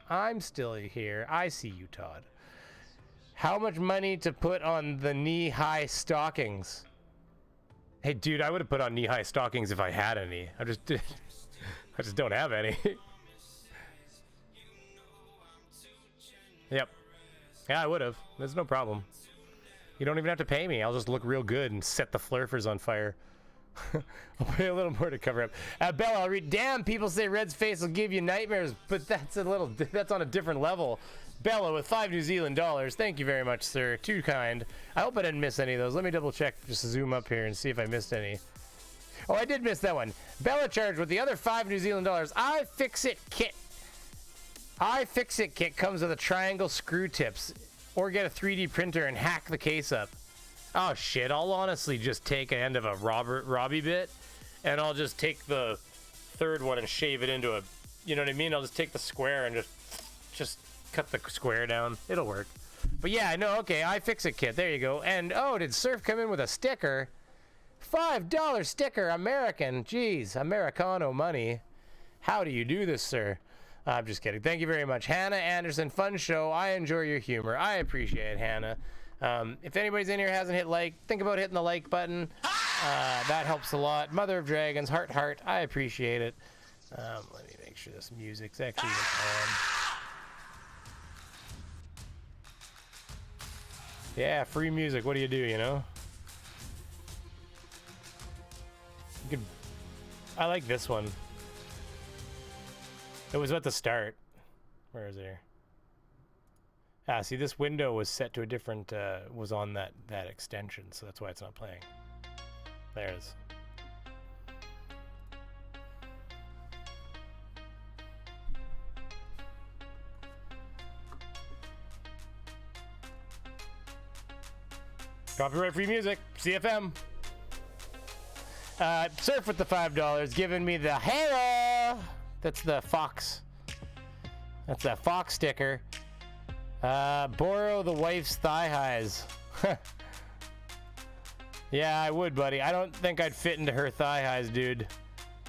I'm still here. I see you, Todd. How much money to put on the knee-high stockings? Hey, dude, I would have put on knee-high stockings if I had any. I just don't have any. Yep. Yeah, I would have. There's no problem. You don't even have to pay me. I'll just look real good and set the flurfers on fire. I'll pay a little more to cover up. Bella, I'll read. Damn, people say Red's face will give you nightmares, but that's on a different level. Bella with 5 New Zealand dollars. Thank you very much, sir. Too kind. I hope I didn't miss any of those. Let me double check. Just zoom up here and see if I missed any. Oh, I did miss that one. Bella charged with the other 5 New Zealand dollars. iFixit kit. iFixit kit comes with a triangle screw tips, or get a 3D printer and hack the case up. Oh shit, I'll honestly just take an end of a Robbie bit, and I'll just take the third one and shave it into a, you know what I mean? I'll just take the square and just cut the square down. It'll work. But yeah, no, okay, iFixit kit, there you go. And oh, did Surf come in with a sticker? $5 sticker, American. Jeez, Americano money. How do you do this, sir? I'm just kidding. Thank you very much. Hannah Anderson, fun show. I enjoy your humor. I appreciate it, Hannah. If anybody's in here hasn't hit like, think about hitting the like button. That helps a lot. Mother of Dragons, heart. I appreciate it. Let me make sure this music's actually on. Yeah, free music. What do, you know? You could... I like this one. It was at the start. Where is it here? Ah, see, this window was set to a different, was on that extension, so that's why it's not playing. There it is. Copyright free music, CFM. Surf with the $5, giving me the halo. That's the fox. That's that fox sticker. Borrow the wife's thigh highs. Yeah, I would, buddy. I don't think I'd fit into her thigh highs, dude.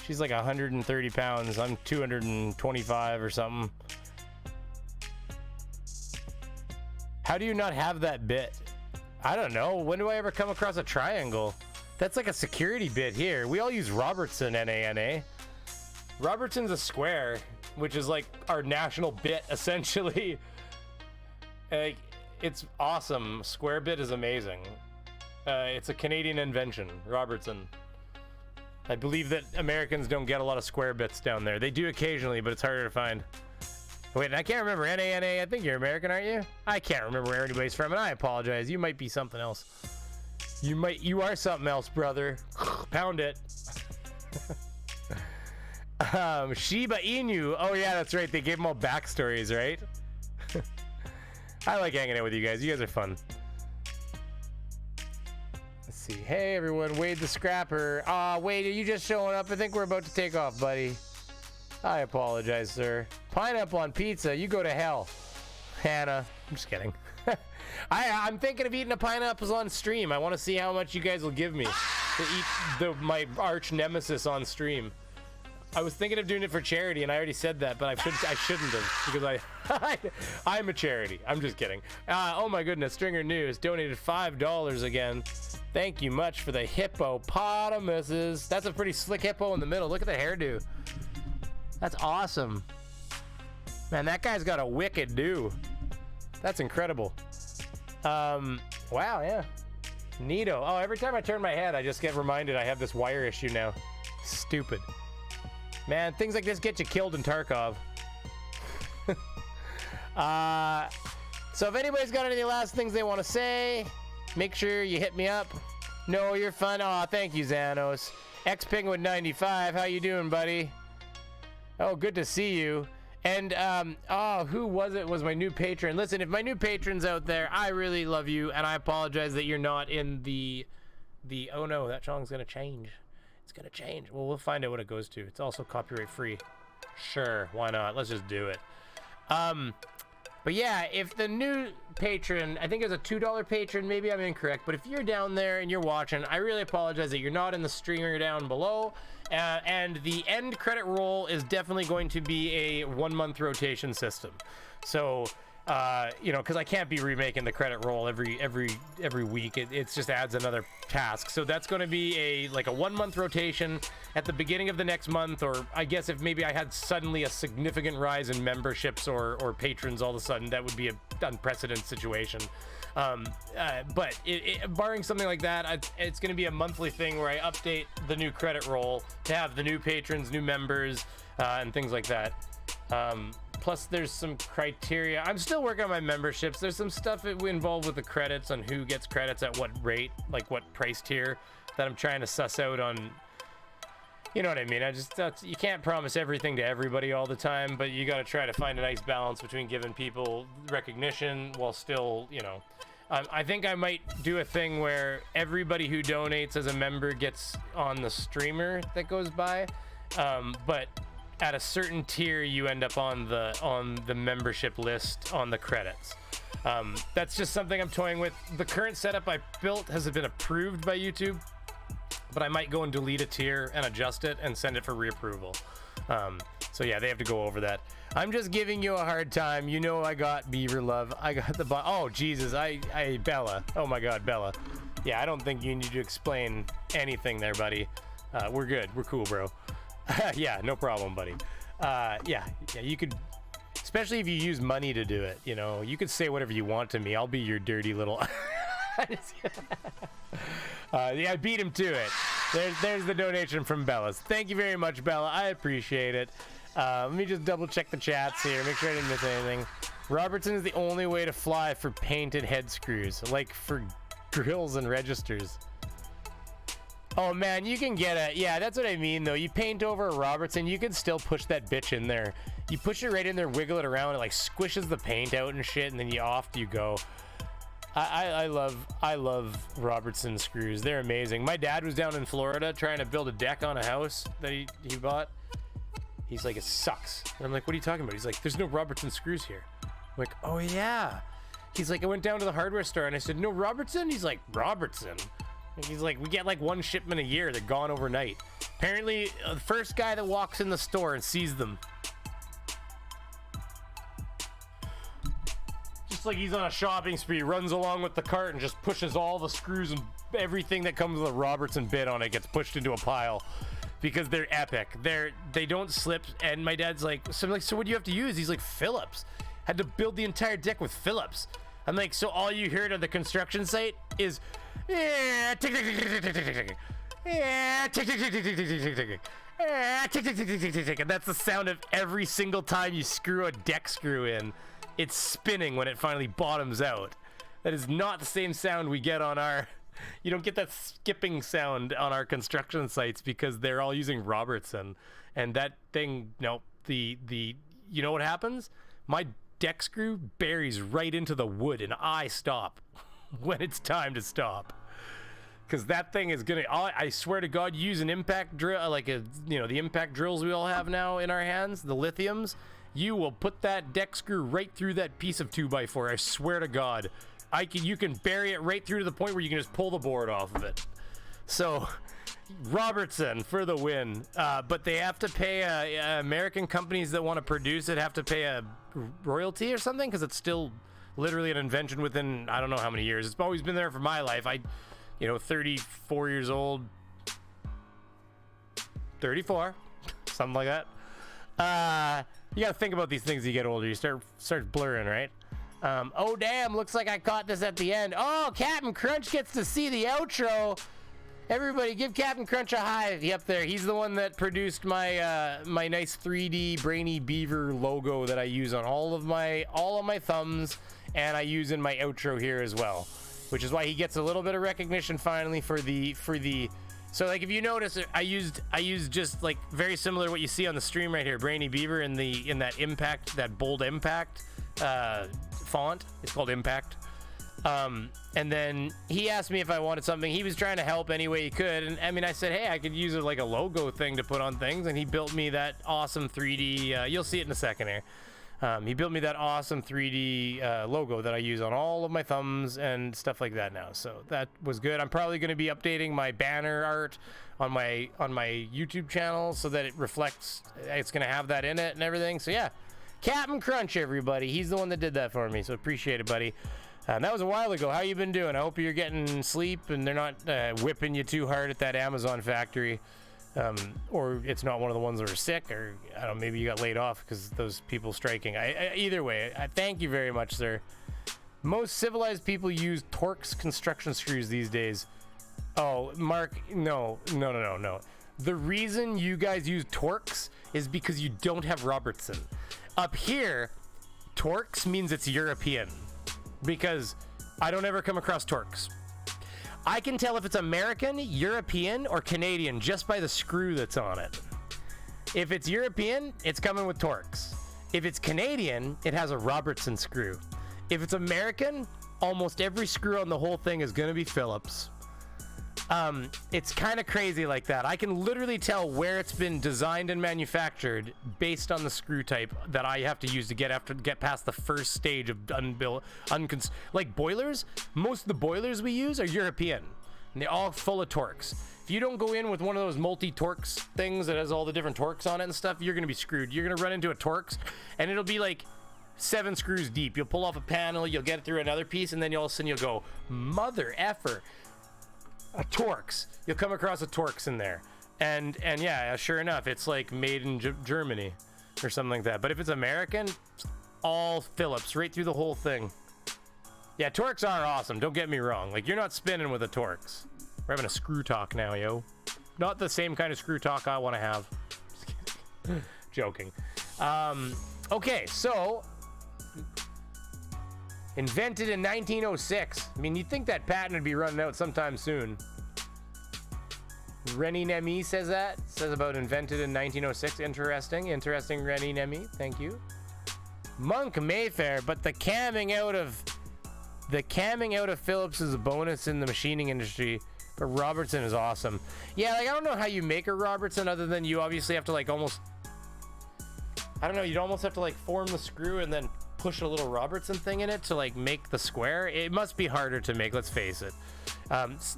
She's like 130 pounds. I'm 225 or something. How do you not have that bit? I don't know. When do I ever come across a triangle? That's like a security bit here. We all use Robertson, NANA. Robertson's a square, which is like our national bit, essentially. Like, it's awesome. Square bit is amazing. It's a Canadian invention, Robertson. I believe that Americans don't get a lot of square bits down there. They do occasionally, but it's harder to find. Wait, I can't remember. NANA, I think you're American, aren't you? I can't remember where anybody's from, and I apologize. You might be something else. You are something else, brother. Pound it. Shiba Inu. Oh yeah, that's right. They gave them all backstories, right? I like hanging out with you guys. You guys are fun. Let's see. Hey everyone, Wade the Scrapper. Wade, are you just showing up? I think we're about to take off, buddy. I apologize, sir. Pineapple on pizza. You go to hell, Hannah. I'm just kidding. I'm thinking of eating a pineapples on stream. I want to see how much you guys will give me to eat my arch nemesis on stream. I was thinking of doing it for charity, and I already said that, but I shouldn't have, because I'm a charity. I'm just kidding. Oh my goodness, Stringer News donated $5 again. Thank you much for the hippopotamuses. That's a pretty slick hippo in the middle. Look at the hairdo. That's awesome. Man, that guy's got a wicked do. That's incredible. Wow, yeah. Neato. Oh, every time I turn my head, I just get reminded I have this wire issue now. Stupid. Man, things like this get you killed in Tarkov. So if anybody's got any last things they want to say, make sure you hit me up. No, you're fun. Aw, thank you, Xanos. X-Penguin95, how you doing, buddy? Oh, good to see you. And, who was it? Was my new patron. Listen, if my new patron's out there, I really love you, and I apologize that you're not in the oh no, that song's gonna change. It's gonna change. Well, we'll find out what it goes to. It's also copyright free. Sure, why not? Let's just do it. But yeah, if the new patron, I think it's a $2 patron, maybe I'm incorrect, but if you're down there and you're watching, I really apologize that you're not in the streamer down below. And the end credit roll is definitely going to be a 1-month rotation system. So, you know, because I can't be remaking the credit roll every week. It just adds another task. So that's going to be like a 1-month rotation at the beginning of the next month, or I guess if maybe I had suddenly a significant rise in memberships or patrons all of a sudden, that would be an unprecedented situation. But barring something like that, it's going to be a monthly thing where I update the new credit roll to have the new patrons, new members, and things like that. Plus, there's some criteria. I'm still working on my memberships. There's some stuff involved with the credits on who gets credits at what rate, like what price tier, that I'm trying to suss out on. You know what I mean? You can't promise everything to everybody all the time, but you got to try to find a nice balance between giving people recognition while still, you know. I think I might do a thing where everybody who donates as a member gets on the streamer that goes by, but at a certain tier you end up on the membership list on the credits. That's just something I'm toying with. The current setup I built has been approved by YouTube, but I might go and delete a tier and adjust it and send it for reapproval. So yeah, they have to go over that. I'm just giving you a hard time. You know I got Beaver love. I got the oh Jesus, I Bella. Oh my God, Bella. Yeah, I don't think you need to explain anything there, buddy. We're good. We're cool, bro. Yeah, no problem, buddy. Yeah, you could, especially if you use money to do it, you know, you could say whatever you want to me. I'll be your dirty little Yeah, beat him to it. There's the donation from Bella's. Thank you very much, Bella. I appreciate it. Let me just double check the chats here, make sure I didn't miss anything. Robertson is the only way to fly for painted head screws, like for grills and registers. Oh man, you can get a, yeah, that's what I mean though. You paint over a Robertson, you can still push that bitch in there. You push it right in there, wiggle it around, it like squishes the paint out and shit, and then off you go. I love Robertson screws. They're amazing. My dad was down in Florida trying to build a deck on a house that he bought. He's like, it sucks. And I'm like, what are you talking about? He's like, there's no Robertson screws here. I'm like, oh yeah. He's like, I went down to the hardware store and I said, no Robertson? He's like, Robertson? And he's like, we get like one shipment a year. They're gone overnight. Apparently, the first guy that walks in the store and sees them. Just like he's on a shopping spree, runs along with the cart and just pushes all the screws and everything that comes with a Robertson bit on it gets pushed into a pile. Because they're epic. They don't slip. And my dad's like, so I'm like, so what do you have to use? He's like, Phillips. Had to build the entire deck with Phillips. I'm like, so all you heard on the construction site is, yeah, tick, tick, tick, tick, tick, tick, tick, tick. Yeah, tick, tick, tick, tick, tick, tick, tick, tick, tick. Yeah, tick, tick, tick, tick, tick, tick, tick. And that's the sound of every single time you screw a deck screw in. It's spinning when it finally bottoms out. That is not the same sound we get on our... You don't get that skipping sound on our construction sites because they're all using Robertson. And that thing, no, you know what happens? My deck screw buries right into the wood and I stop when it's time to stop. Because that thing is gonna, I swear to God, use an impact drill, like the impact drills we all have now in our hands, the lithiums. You will put that deck screw right through that piece of 2x4. I swear to God. You can bury it right through to the point where you can just pull the board off of it. So, Robertson for the win. But they have to pay, American companies that want to produce it have to pay a royalty or something because it's still literally an invention within, I don't know how many years. It's always been there for my life. 34 years old. 34. Something like that. You gotta think about these things as you get older. You start blurring, right? Oh damn, looks like I caught this at the end. Oh, Captain Crunch gets to see the outro. Everybody give Captain Crunch a hi. Yep, there. He's the one that produced my my nice 3D brainy beaver logo that I use on all of my thumbs and I use in my outro here as well. Which is why he gets a little bit of recognition finally for the so like if you notice I used just like very similar to what you see on the stream right here, Brainy Beaver in that impact, that bold impact font. It's called Impact. And then he asked me if I wanted something. He was trying to help any way he could, and I mean I said, hey, I could use like a logo thing to put on things, and he built me that awesome 3D you'll see it in a second here. He built me that awesome 3D logo that I use on all of my thumbs and stuff like that now. So that was good. I'm probably going to be updating my banner art on my YouTube channel so that it reflects, it's going to have that in it and everything. So yeah, Captain Crunch, everybody. He's the one that did that for me. So appreciate it, buddy. That was a while ago. How you been doing? I hope you're getting sleep and they're not whipping you too hard at that Amazon factory. Or it's not one of the ones that are sick, or I don't know, maybe you got laid off because those people striking. Either way, I thank you very much, sir. Most civilized people use Torx construction screws these days. Oh, Mark, no. The reason you guys use Torx is because you don't have Robertson. Up here, Torx means it's European because I don't ever come across Torx. I can tell if it's American, European, or Canadian just by the screw that's on it. If it's European, it's coming with Torx. If it's Canadian, it has a Robertson screw. If it's American, almost every screw on the whole thing is going to be Phillips. It's kind of crazy like that. I can literally tell where it's been designed and manufactured based on the screw type that I have to use to get past the first stage of like boilers. Most of the boilers we use are European, and they're all full of Torx. If you don't go in with one of those multi-Torx things that has all the different Torx on it and stuff, you're gonna be screwed. You're gonna run into a Torx, and it'll be like 7 screws deep. You'll pull off a panel, you'll get it through another piece, and then all of a sudden you'll go, mother effer. A Torx. You'll come across a Torx in there. And yeah, sure enough, it's like made in Germany or something like that. But if it's American, it's all Phillips right through the whole thing. Yeah, Torx are awesome. Don't get me wrong. Like, you're not spinning with a Torx. We're having a screw talk now, yo. Not the same kind of screw talk I want to have. Just kidding. Joking. Okay, so invented in 1906. I mean, you'd think that patent would be running out sometime soon. Rennie Nemi says that. Says about invented in 1906. Interesting. Interesting, Rennie Nemi. Thank you. Monk Mayfair, but the camming out of Phillips is a bonus in the machining industry. But Robertson is awesome. Yeah, like, I don't know how you make a Robertson other than you obviously have to, like, almost... I don't know, you'd almost have to, like, form the screw and then push a little Robertson thing in it to, like, make the square. It must be harder to make, let's face it.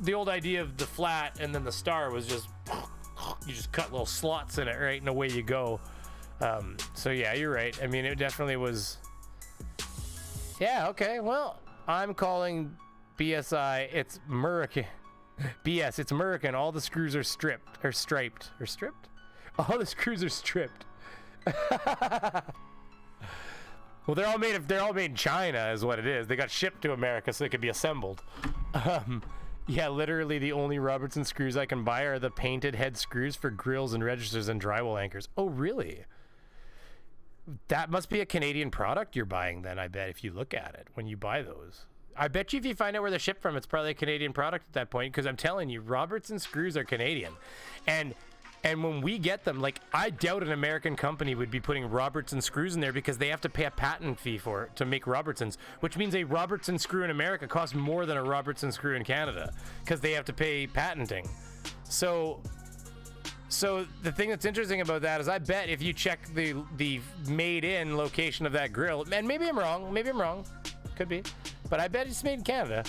The old idea of the flat and then the star was just... You just cut little slots in it, right? And away you go. So, yeah, you're right. I mean, it definitely was... Yeah, okay, well, I'm calling BSI. It's American. BS, it's American. All the screws are stripped. Or striped. Or stripped? All the screws are stripped. Well, they're all made in China is what it is. They got shipped to America so they could be assembled. Yeah, literally the only Robertson screws I can buy are the painted head screws for grills and registers and drywall anchors. Oh, really? That must be a Canadian product you're buying then, I bet, if you look at it when you buy those. I bet you if you find out where they're shipped from, it's probably a Canadian product at that point, because I'm telling you, Robertson screws are Canadian. And when we get them, like, I doubt an American company would be putting Robertson screws in there because they have to pay a patent fee for it to make Robertsons, which means a Robertson screw in America costs more than a Robertson screw in Canada because they have to pay patenting. So the thing that's interesting about that is I bet if you check the made-in location of that grill, and maybe I'm wrong, could be, but I bet it's made in Canada.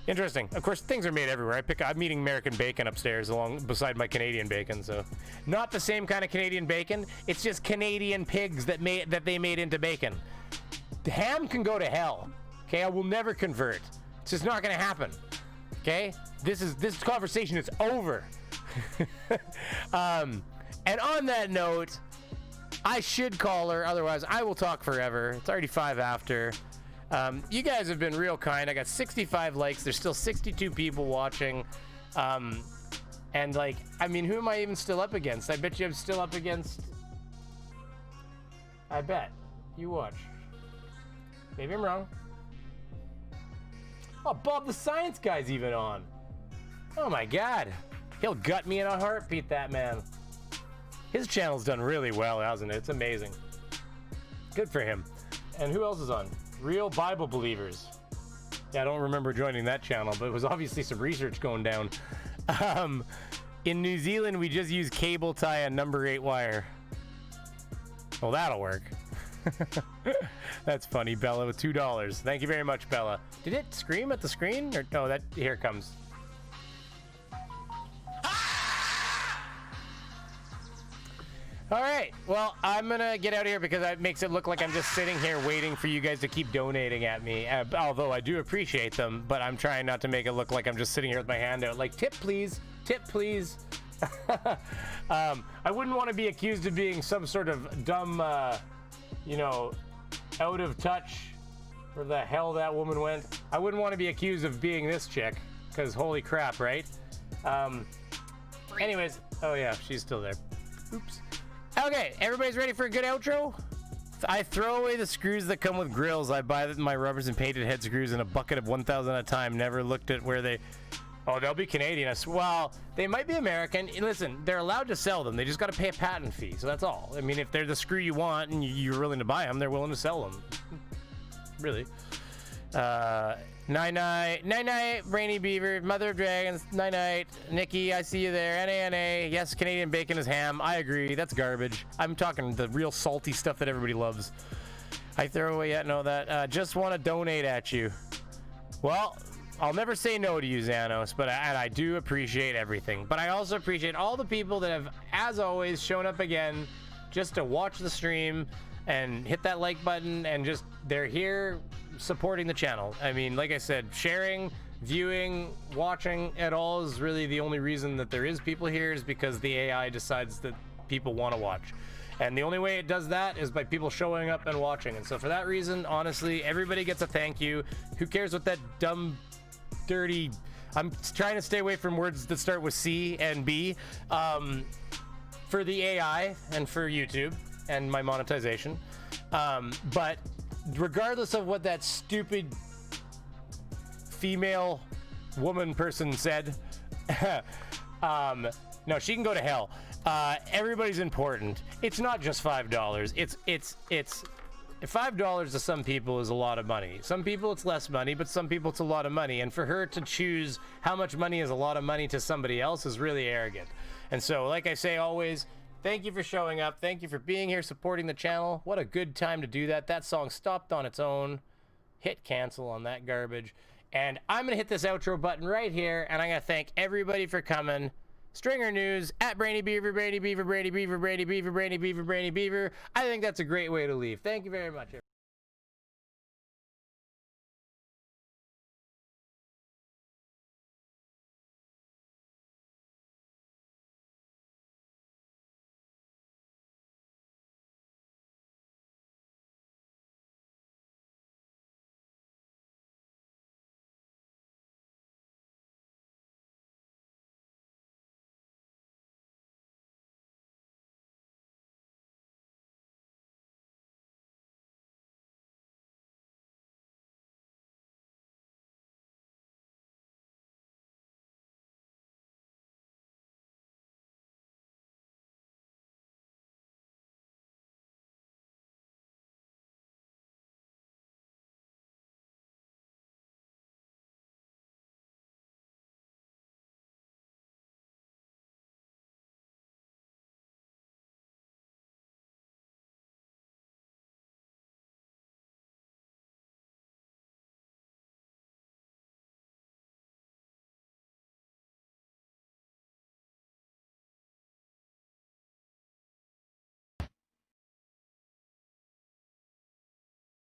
Interesting. Of course, things are made everywhere. I'm eating American bacon upstairs beside my Canadian bacon, so not the same kind of Canadian bacon. It's just Canadian pigs that they made into bacon. The ham can go to hell. Okay, I will never convert. It's just not going to happen. Okay, this conversation is over. And on that note, I should call her, otherwise I will talk forever. It's already 5 after. You guys have been real kind. I got 65 likes. There's still 62 people watching. And, like, I mean, who am I even still up against? I bet you I'm still up against... I bet. You watch. Maybe I'm wrong. Oh, Bob the Science Guy's even on. Oh, my God. He'll gut me in a heartbeat, that man. His channel's done really well, hasn't it? It's amazing. Good for him. And who else is on? Real Bible Believers. Yeah, I don't remember joining that channel, but it was obviously some research going down. In New Zealand, we just use cable tie and number 8 wire. Well, that'll work. That's funny, Bella, with $2. Thank you very much, Bella. Did it scream at the screen? Or no, here it comes. All right, well, I'm gonna get out of here because that makes it look like I'm just sitting here waiting for you guys to keep donating at me. Although I do appreciate them, but I'm trying not to make it look like I'm just sitting here with my hand out. Like, tip please, tip please. I wouldn't want to be accused of being some sort of dumb, out of touch. Where the hell that woman went. I wouldn't want to be accused of being this chick, because holy crap, right? Anyways, oh yeah, she's still there. Oops. Okay, everybody's ready for a good outro? I throw away the screws that come with grills. I buy my rubbers and painted head screws in a bucket of 1,000 at a time. Never looked at where they... Oh, they'll be Canadian. Well, they might be American. Listen, they're allowed to sell them. They just got to pay a patent fee, so that's all. I mean, if they're the screw you want and you're willing to buy them, they're willing to sell them. Really. Night-night, Brainy Beaver, Mother of Dragons, night-night, Nikki, I see you there, N-A-N-A, yes, Canadian bacon is ham, I agree, that's garbage. I'm talking the real salty stuff that everybody loves. I throw away yet, no, that, just want to donate at you. Well, I'll never say no to you, Xanos, but I do appreciate everything. But I also appreciate all the people that have, as always, shown up again just to watch the stream and hit that like button and just, they're here supporting the channel. I mean, like I said, sharing, viewing, watching at all is really the only reason that there is people here is because the AI decides that people want to watch. And the only way it does that is by people showing up and watching. And so for that reason, honestly, everybody gets a thank you. Who cares what that dumb, dirty... I'm trying to stay away from words that start with C and B. For the AI and for YouTube and my monetization. But regardless of what that stupid female woman person said, no, she can go to hell. Everybody's important. It's not just $5. It's $5 to some people is a lot of money. Some people it's less money, but some people it's a lot of money. And for her to choose how much money is a lot of money to somebody else is really arrogant. And so, like I say always, thank you for showing up. Thank you for being here, supporting the channel. What a good time to do that. That song stopped on its own. Hit cancel on that garbage. And I'm going to hit this outro button right here, and I'm going to thank everybody for coming. Stringer News, at Brainy Beaver, Brainy Beaver, Brainy Beaver, Brainy Beaver, Brainy Beaver, Brainy Beaver. I think that's a great way to leave. Thank you very much, everybody.